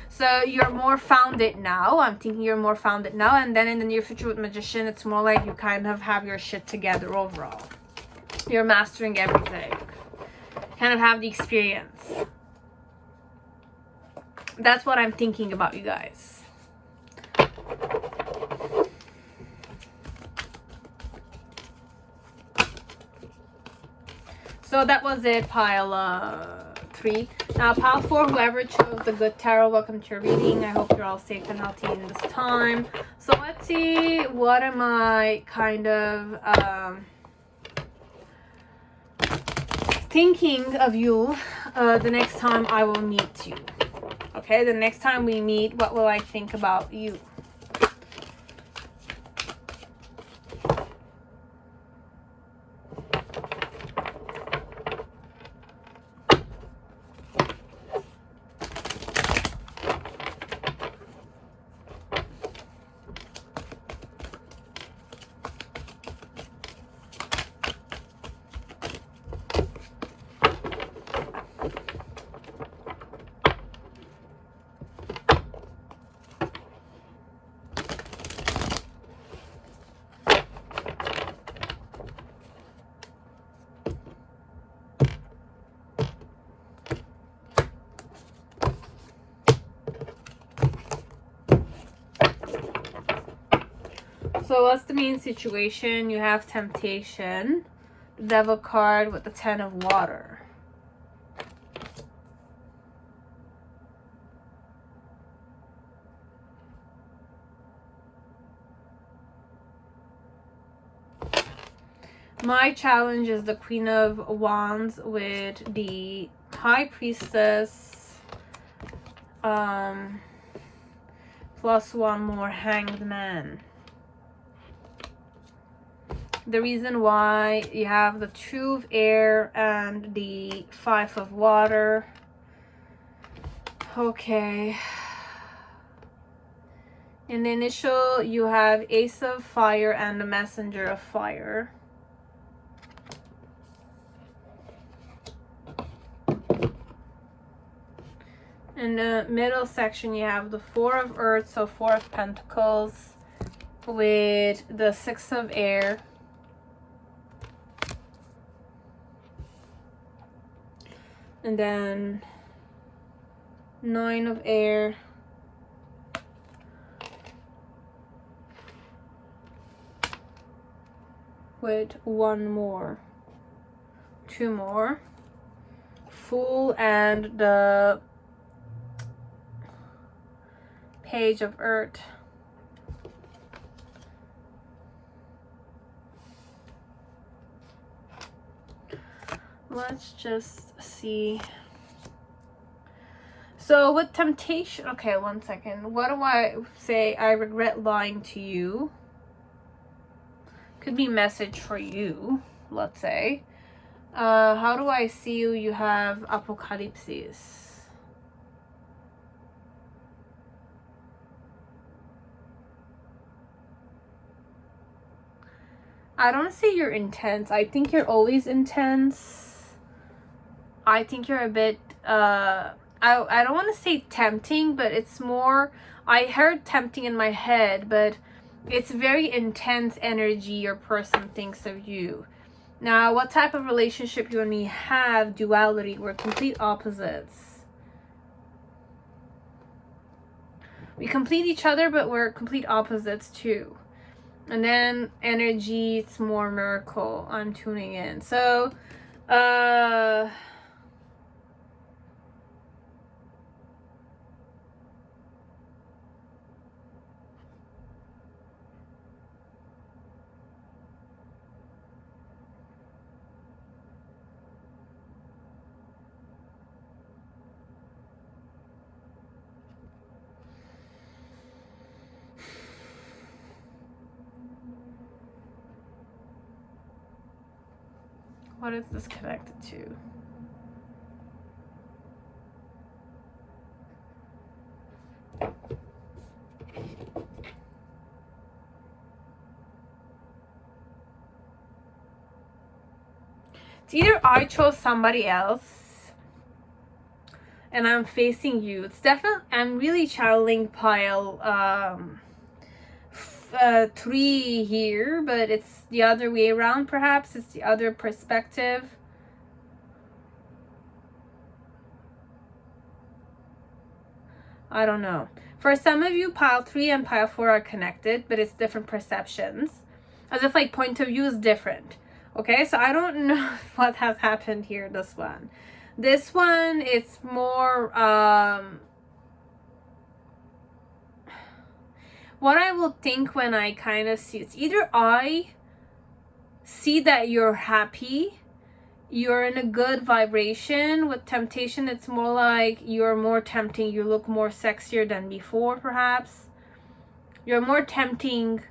Speaker 1: So you're more founded now. I'm thinking you're more founded now. And then in the near future with Magician, it's more like you kind of have your shit together overall. You're mastering everything. Kind of have the experience. That's what I'm thinking about you guys. So that was it, pile 3. Now pile 4, whoever chose the good tarot, welcome to your reading. I hope you're all safe and healthy in this time. So let's see, what am I kind of thinking of you the next time I will meet you. Okay, the next time we meet, what will I think about you? So what's the main situation? You have temptation, the Devil card with the 10 of water. My challenge is the Queen of Wands with the High Priestess, plus one more Hanged Man. The reason why you have the Two of Air and the Five of Water. Okay. In the initial, you have Ace of Fire and the Messenger of Fire. In the middle section, you have the Four of Earth, so Four of Pentacles, with the Six of Air. And then Nine of Air. With one more. Two more. Fool and the Page of Earth. Let's just see. So with temptation, okay, one second. What do I say? I regret lying to you. Could be message for you, let's say. How do I see you? You have Apocalypse. I don't say you're intense. I think you're always intense. I think you're a bit, I don't want to say tempting, but it's more, I heard tempting in my head, but it's very intense energy your person thinks of you. Now, what type of relationship you and me have, duality, we're complete opposites. We complete each other, but we're complete opposites too. And then energy, it's more miracle. I'm tuning in. So, what is this connected to? It's either I chose somebody else and I'm facing you. It's definitely, I'm really channeling pile 3 here, but it's the other way around. Perhaps it's the other perspective. I don't know. For some of you, pile 3 and pile 4 are connected, but it's different perceptions, as if like point of view is different. Okay, so I don't know what has happened here. This one it's more what I will think when I kind of see, it's either I see that you're happy, you're in a good vibration. With temptation, it's more like you're more tempting, you look more sexier than before. Perhaps you're more tempting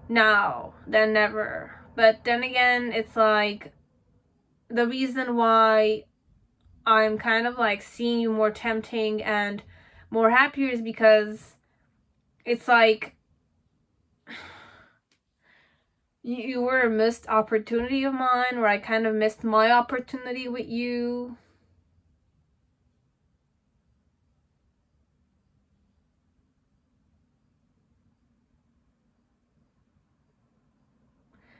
Speaker 1: now than ever. But then again, it's like the reason why I'm kind of like seeing you more tempting and more happier is because it's like you were a missed opportunity of mine, where I kind of missed my opportunity with you.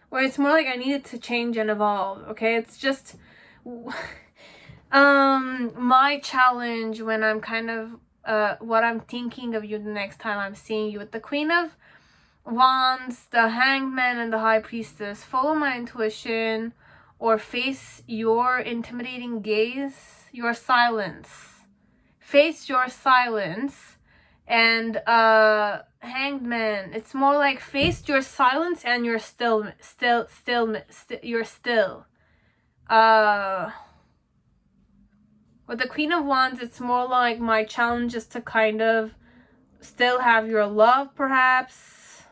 Speaker 1: Where it's more like I needed to change and evolve. Okay, it's just my challenge when I'm kind of what I'm thinking of you the next time I'm seeing you with the Queen of Wands, the Hangman, and the High Priestess. Follow my intuition or face your intimidating gaze, your silence. Face your silence. And Hanged Man, it's more like face your silence and you're you're still. With the Queen of Wands, it's more like my challenge is to kind of still have your love, perhaps.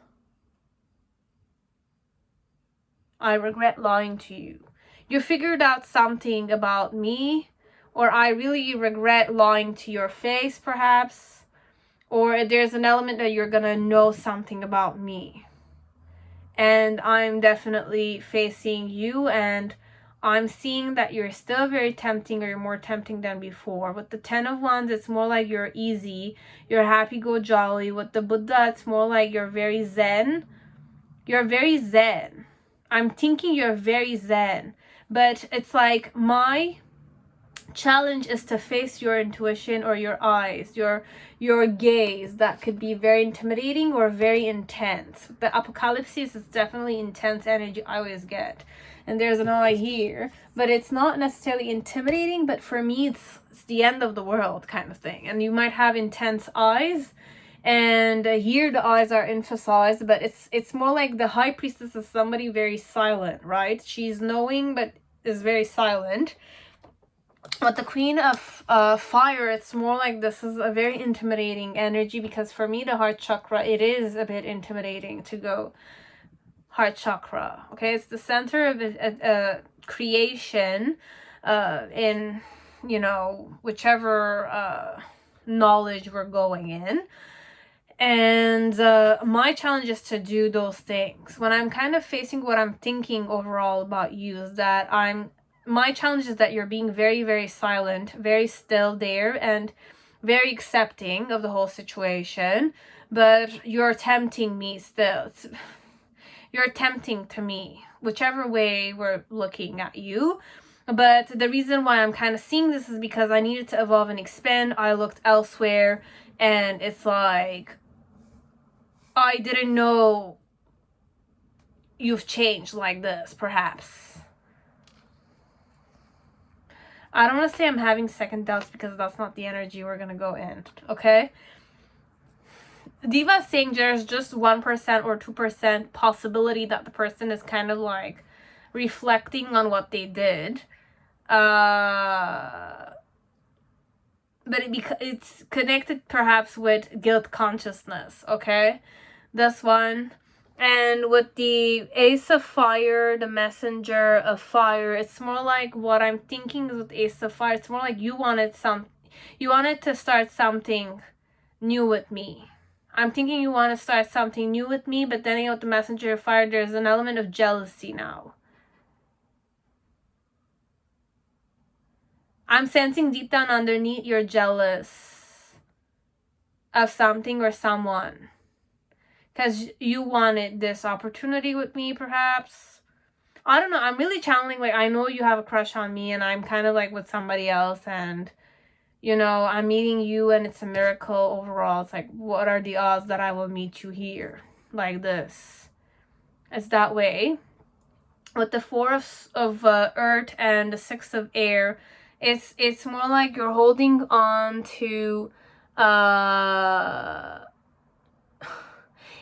Speaker 1: I regret lying to you. You figured out something about me, or I really regret lying to your face, perhaps. Or there's an element that you're gonna know something about me. And I'm definitely facing you, and I'm seeing that you're still very tempting, or you're more tempting than before. With the Ten of Wands, it's more like you're easy, you're happy-go-jolly. With the Buddha, it's more like you're very zen. You're very zen. I'm thinking you're very zen. But it's like my challenge is to face your intuition or your eyes, your gaze that could be very intimidating or very intense. The Apocalypse is definitely intense energy I always get, and there's an eye here, but it's not necessarily intimidating, but for me it's the end of the world kind of thing. And you might have intense eyes, and here the eyes are emphasized, but it's more like the High Priestess is somebody very silent, right? She's knowing but is very silent. But the Queen of Fire, it's more like this is a very intimidating energy, because for me, the heart chakra, it is a bit intimidating to go heart chakra. Okay, it's the center of creation in, you know, whichever knowledge we're going in. And my challenge is to do those things. When I'm kind of facing what I'm thinking overall about you, is that my challenge is that you're being very, very silent, very still there, and very accepting of the whole situation, but you're tempting me still. You're tempting to me, whichever way we're looking at you. But the reason why I'm kind of seeing this is because I needed to evolve and expand. I looked elsewhere, and it's like, I didn't know you've changed like this, perhaps. I don't want to say I'm having second doubts, because that's not the energy we're going to go in, okay? Diva is saying there's just 1% or 2% possibility that the person is kind of like reflecting on what they did. But it's connected perhaps with guilt consciousness, okay? This one. And with the Ace of Fire, the Messenger of Fire, it's more like what I'm thinking is with Ace of Fire, it's more like you wanted to start something new with me. I'm thinking you want to start something new with me, but then with the Messenger of Fire, there's an element of jealousy now. I'm sensing deep down underneath you're jealous of something or someone, because you wanted this opportunity with me, perhaps. I don't know. I'm really channeling, like, I know you have a crush on me, and I'm kind of, like, with somebody else, and, you know, I'm meeting you, and it's a miracle overall. It's like, what are the odds that I will meet you here? Like this. It's that way. With the Four of Earth and the Six of Air, it's more like you're holding on to...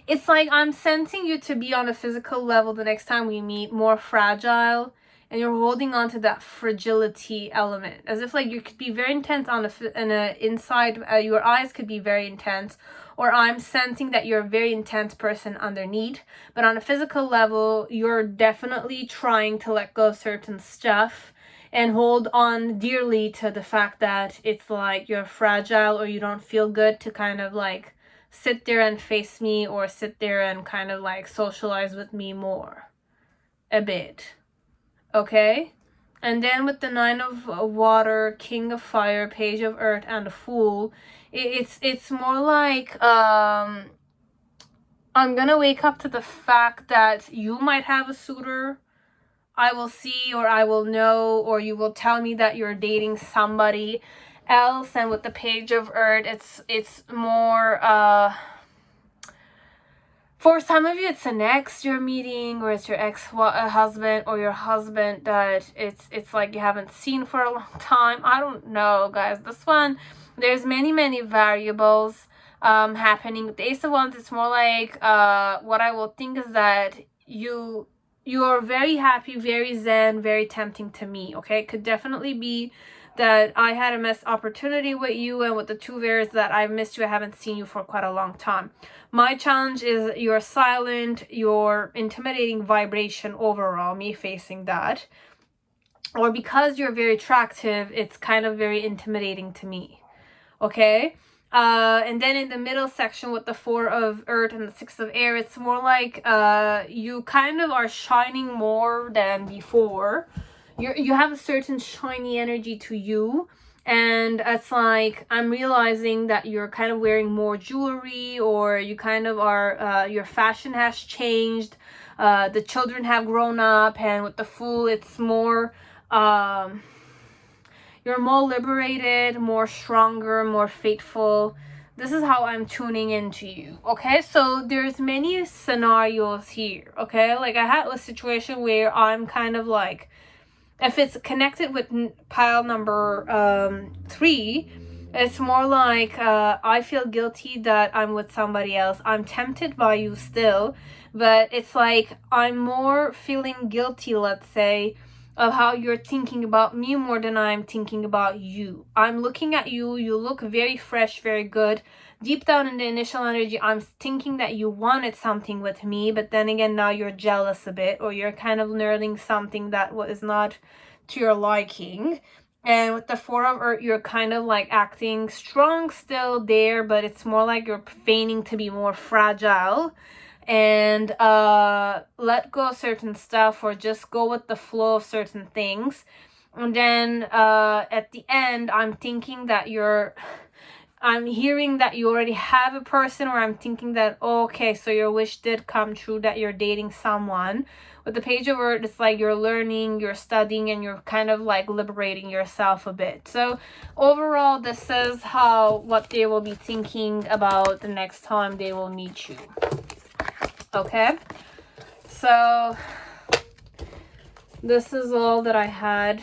Speaker 1: It's like I'm sensing you to be on a physical level the next time we meet, more fragile, and you're holding on to that fragility element, as if like you could be very intense on inside, your eyes could be very intense, or I'm sensing that you're a very intense person underneath, but on a physical level, you're definitely trying to let go of certain stuff and hold on dearly to the fact that it's like you're fragile, or you don't feel good to kind of like sit there and face me, or sit there and kind of like socialize with me more a bit, okay? And then with the Nine of Water, King of Fire, Page of Earth, and the Fool, it's more like I'm gonna wake up to the fact that you might have a suitor. I will see, or I will know, or you will tell me that you're dating somebody else. And with the Page of Earth, it's more For some of you, it's an ex you're meeting, or it's your ex-husband, or your husband that it's like you haven't seen for a long time. I don't know, guys. This one, there's many variables happening. With the Ace of Wands, it's more like what I will think is that you're very happy, very zen, very tempting to me. Okay, it could definitely be that I had a missed opportunity with you, and with the two Bears that I've missed you, I haven't seen you for quite a long time. My challenge is you're silent, you're intimidating vibration overall, me facing that. Or because you're very attractive, it's kind of very intimidating to me. Okay? And then in the middle section with the 4 of Earth and the 6 of Air, it's more like you kind of are shining more than before. You have a certain shiny energy to you, and it's like I'm realizing that you're kind of wearing more jewelry, or you kind of are your fashion has changed, the children have grown up, and with the Fool, it's more you're more liberated, more stronger, more faithful. This is how I'm tuning into you. Okay, so there's many scenarios here. Okay, like I had a situation where I'm kind of like, if it's connected with pile number 3, it's more like I feel guilty that I'm with somebody else. I'm tempted by you still, but it's like I'm more feeling guilty, let's say, of how you're thinking about me more than I'm thinking about you. I'm looking at you. You look very fresh, very good. Deep down in the initial energy, I'm thinking that you wanted something with me, but then again, now you're jealous a bit, or you're kind of learning something that was not to your liking. And with the 4 of Earth, you're kind of like acting strong still there, but it's more like you're feigning to be more fragile and let go of certain stuff, or just go with the flow of certain things. And then at the end, I'm hearing that you already have a person, or I'm thinking that, oh, okay, so your wish did come true, that you're dating someone. With the Page of Earth, it's like you're learning, you're studying, and you're kind of like liberating yourself a bit. So overall, this is what they will be thinking about the next time they will meet you. Okay, so this is all that I had.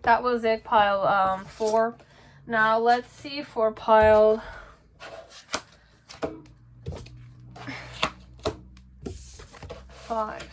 Speaker 1: That was it, pile 4. Now let's see for pile 5.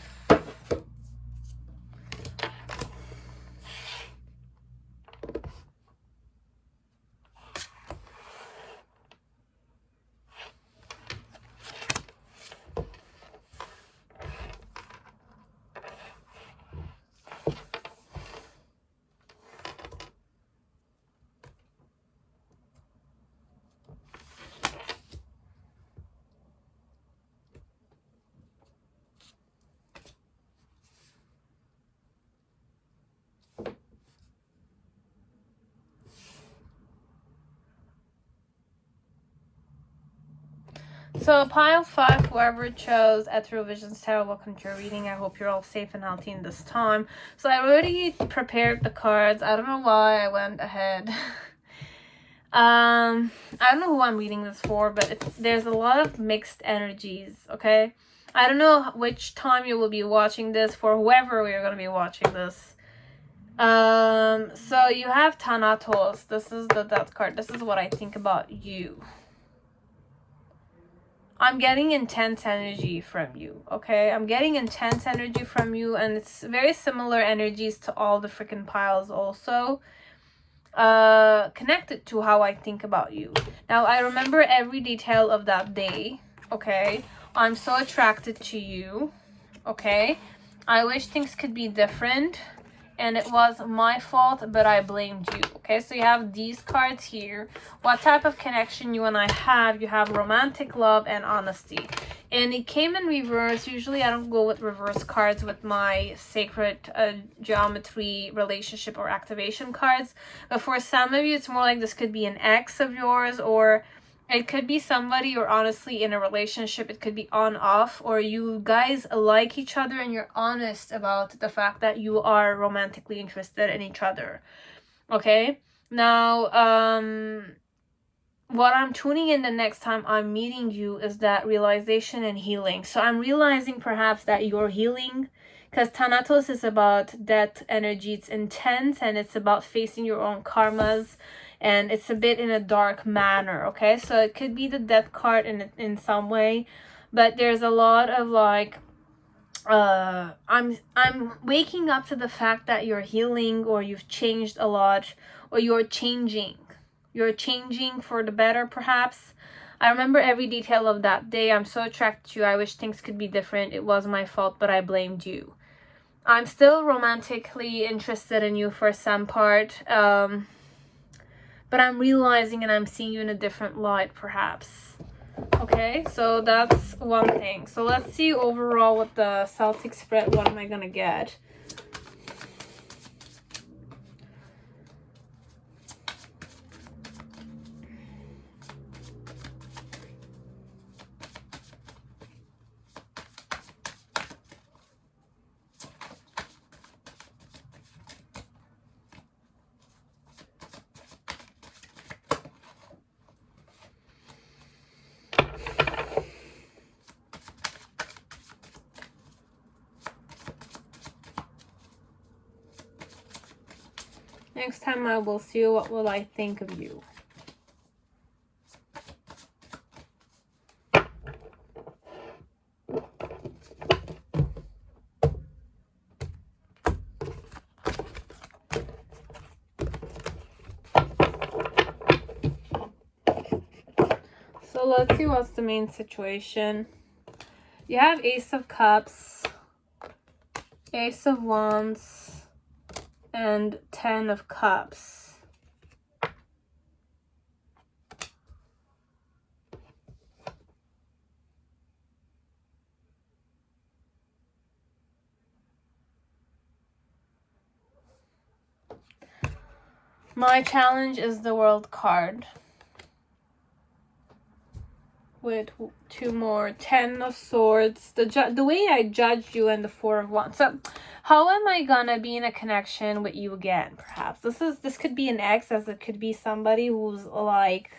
Speaker 1: So pile 5, whoever chose Ethereal Visions Tarot, welcome to your reading. I hope you're all safe and healthy in this time. So I already prepared the cards. I don't know why I went ahead. I don't know who I'm reading this for, but there's a lot of mixed energies, okay? I don't know which time you will be watching this, for whoever we're going to be watching this. So you have Thanatos. This is the death card. This is what I think about you. I'm getting intense energy from you, okay? I'm getting intense energy from you, and it's very similar energies to all the freaking piles also. Connected to how I think about you. Now, I remember every detail of that day, okay? I'm so attracted to you, okay? I wish things could be different, and it was my fault, but I blamed you. Okay, so you have these cards here. What type of connection you and I have? You have romantic love and honesty. And it came in reverse. Usually I don't go with reverse cards with my sacred geometry relationship or activation cards. But for some of you, it's more like this could be an ex of yours, or It could be somebody you're honestly in a relationship. It could be on off, or you guys like each other and you're honest about the fact that you are romantically interested in each other. Okay? Now, what I'm tuning in the next time I'm meeting you is that realization and healing. So I'm realizing perhaps that you're healing, because Thanatos is about death energy. It's intense and it's about facing your own karmas, and it's a bit in a dark manner. Okay, so it could be the death card in some way, but there's a lot of like I'm waking up to the fact that you're healing, or you've changed a lot, or you're changing for the better perhaps. I remember every detail of that day. I'm so attracted to you. I wish things could be different. It was my fault, but I blamed you. I'm still romantically interested in you for some part, but I'm realizing and I'm seeing you in a different light perhaps. Okay, so that's one thing. So let's see overall what the Celtic spread, what am I gonna get? Next time I will see you, what will I think of you? So let's see what's the main situation. You have Ace of Cups, Ace of Wands, and 10 of Cups. My challenge is the World card. With 2 more, 10 of Swords, the way I judged you, and the 4 of Wands. So how am I gonna be in a connection with you again? Perhaps this could be an ex, as it could be somebody who's like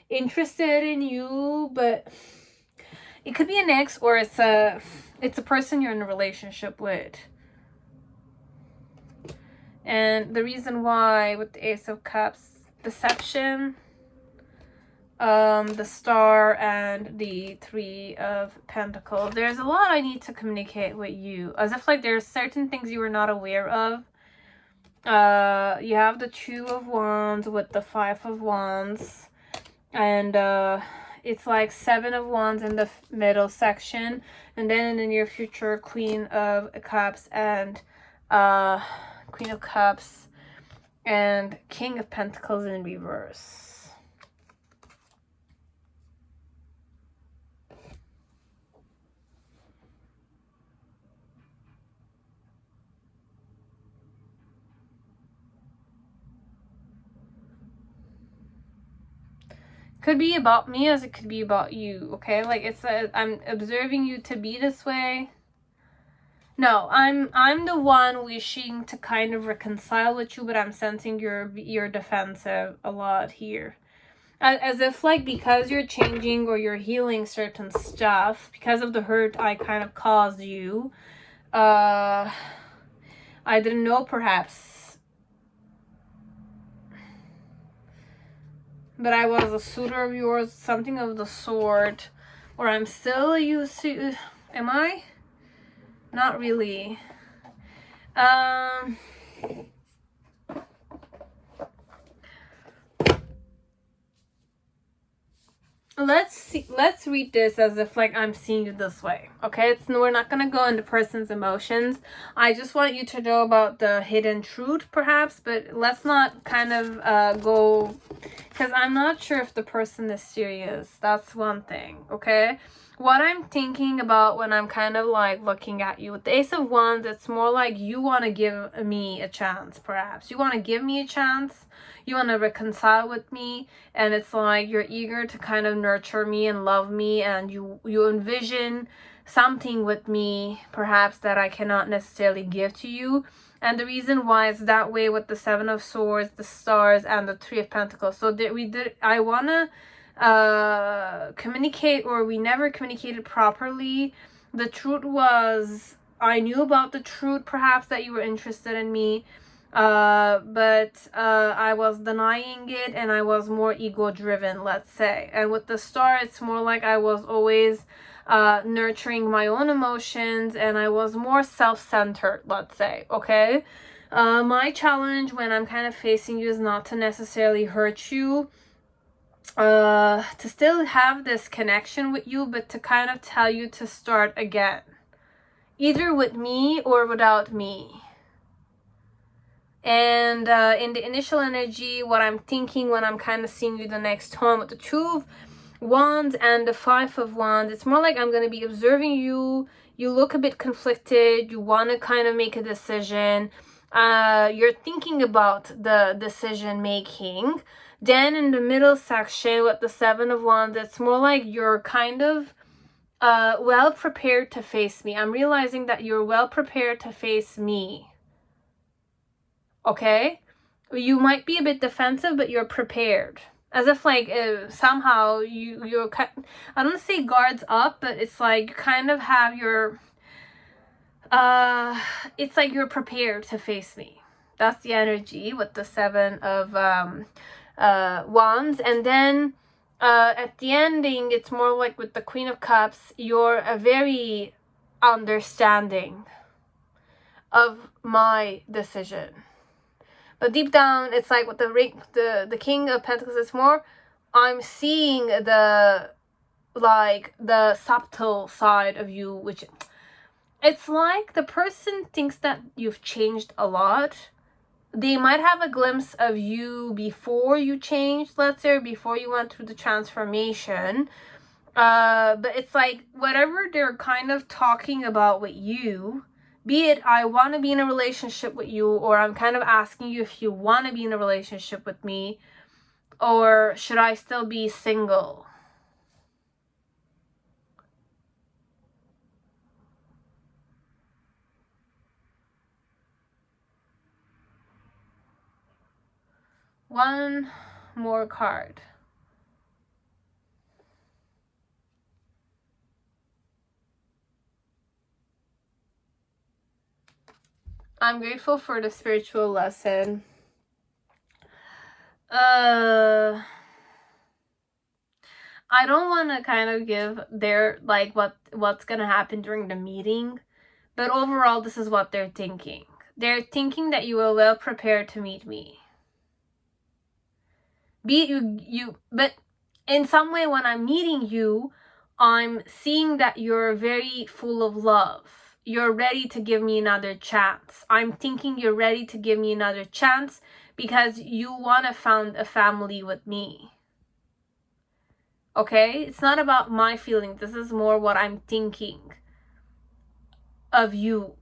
Speaker 1: interested in you, but it could be an ex, or it's a person you're in a relationship with. And the reason why with the Ace of Cups, deception, the Star, and the 3 of Pentacles. There's a lot I need to communicate with you, as if like there's certain things you were not aware of. You have the 2 of Wands with the 5 of Wands, and it's like 7 of Wands in the middle section, and then in the near future, Queen of Cups and Queen of Cups and King of Pentacles in reverse. Could be about me, as it could be about you, okay? Like, it's I'm observing you to be this way. No, I'm the one wishing to kind of reconcile with you, but I'm sensing you're defensive a lot here. As if like, because you're changing or you're healing certain stuff, because of the hurt I kind of caused you, I didn't know perhaps, but I was a suitor of yours, something of the sort, or I'm still used to, am I? Not really. Let's read this as if like I'm seeing you this way, okay? We're not gonna go into person's emotions. I just want you to know about the hidden truth perhaps, but let's not kind of go, because I'm not sure if the person is serious. That's one thing, okay? what I'm thinking about when I'm kind of like looking at you with the Ace of Wands, it's more like you want to give me a chance, perhaps. You want to give me a chance. You want to reconcile with me, and it's like you're eager to kind of nurture me and love me, and you envision something with me, perhaps, that I cannot necessarily give to you. And the reason why it's that way with the Seven of Swords, the Stars, and the Three of Pentacles. So I want to communicate, or we never communicated properly. The truth was, I knew about the truth, perhaps, that you were interested in me, but I was denying it, and I was more ego driven, let's say. And with the Star, it's more like I was always nurturing my own emotions, and I was more self-centered, let's say. Okay, my challenge when I'm kind of facing you is not to necessarily hurt you, to still have this connection with you, but to kind of tell you to start again, either with me or without me. And in the initial energy, what I'm thinking when I'm kind of seeing you the next time with the Two of Wands and the Five of Wands, it's more like I'm going to be observing you. You look a bit conflicted. You want to kind of make a decision. You're thinking about the decision making. Then in the middle section with the Seven of Wands, it's more like you're kind of well prepared to face me. I'm realizing that you're well prepared to face me. Okay? You might be a bit defensive, but you're prepared. As if like somehow you're, I don't say guards up, but it's like you kind of have your, it's like you're prepared to face me. That's the energy with the Seven of Wands. And then at the ending, it's more like with the Queen of Cups, you're a very understanding of my decision. But deep down, it's like with the King of Pentacles, it's more, I'm seeing the subtle side of you, which it's like the person thinks that you've changed a lot. They might have a glimpse of you before you changed, let's say, or before you went through the transformation. But it's like whatever they're kind of talking about with you, be it I want to be in a relationship with you, or I'm kind of asking you if you want to be in a relationship with me, or should I still be single? One more card. I'm grateful for the spiritual lesson. I don't want to kind of give their like what's gonna happen during the meeting, but overall this is what they're thinking. They're thinking that you are well prepared to meet me. But in some way when I'm meeting you, I'm seeing that you're very full of love. You're ready to give me another chance. I'm thinking you're ready to give me another chance because you want to found a family with me. Okay? It's not about my feelings. This is more what I'm thinking of you.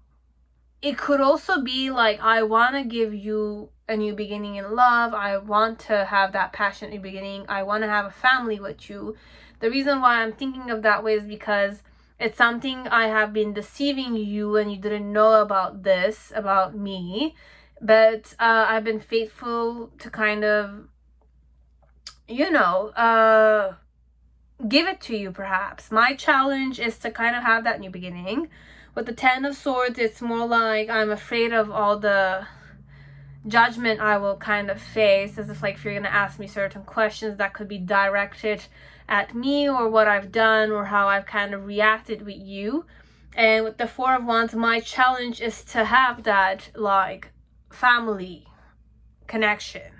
Speaker 1: It could also be like, I want to give you a new beginning in love. I want to have that passionate new beginning. I want to have a family with you. The reason why I'm thinking of that way is because it's something I have been deceiving you, and you didn't know about this, about me. But I've been faithful to kind of, give it to you, perhaps. My challenge is to kind of have that new beginning. With the Ten of Swords, it's more like I'm afraid of all the judgment I will kind of face, as if like if you're going to ask me certain questions that could be directed at me, or what I've done, or how I've kind of reacted with you. And with the Four of Wands, my challenge is to have that like family connection.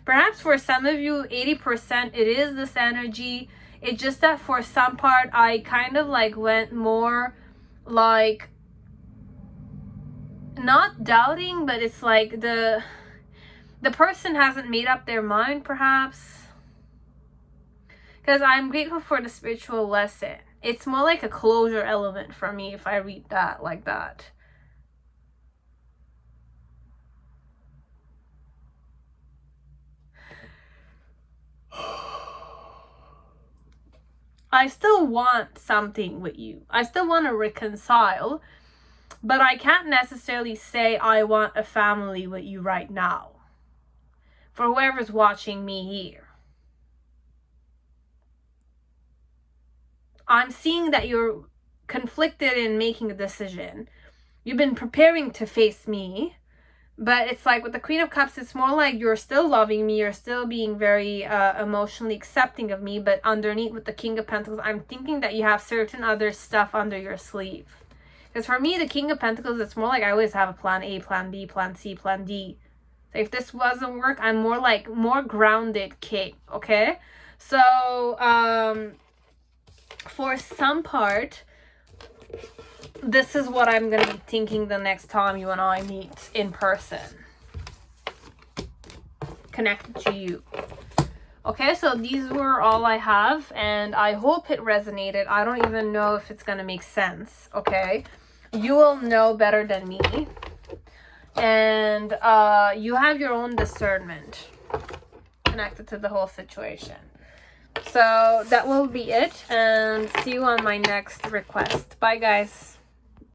Speaker 1: Perhaps for some of you, 80% it is this energy. It's just that for some part, I kind of like went more like, not doubting, but it's like the person hasn't made up their mind, perhaps. Because I'm grateful for the spiritual lesson. It's more like a closure element for me if I read that like that. I still want something with you. I still want to reconcile, but I can't necessarily say I want a family with you right now. For whoever's watching me here. I'm seeing that you're conflicted in making a decision. You've been preparing to face me, but it's like with the Queen of Cups, it's more like you're still loving me, you're still being very emotionally accepting of me, but underneath with the King of Pentacles, I'm thinking that you have certain other stuff under your sleeve. Because for me, the King of Pentacles, it's more like I always have a plan A, plan B, plan C, plan D. So if this doesn't work, I'm more like more grounded king, okay? So for some part, this is what I'm going to be thinking the next time you and I meet in person. Connected to you. Okay, so these were all I have, and I hope it resonated. I don't even know if it's going to make sense, okay? You will know better than me. And you have your own discernment connected to the whole situation. So that will be it, and see you on my next request. Bye, guys.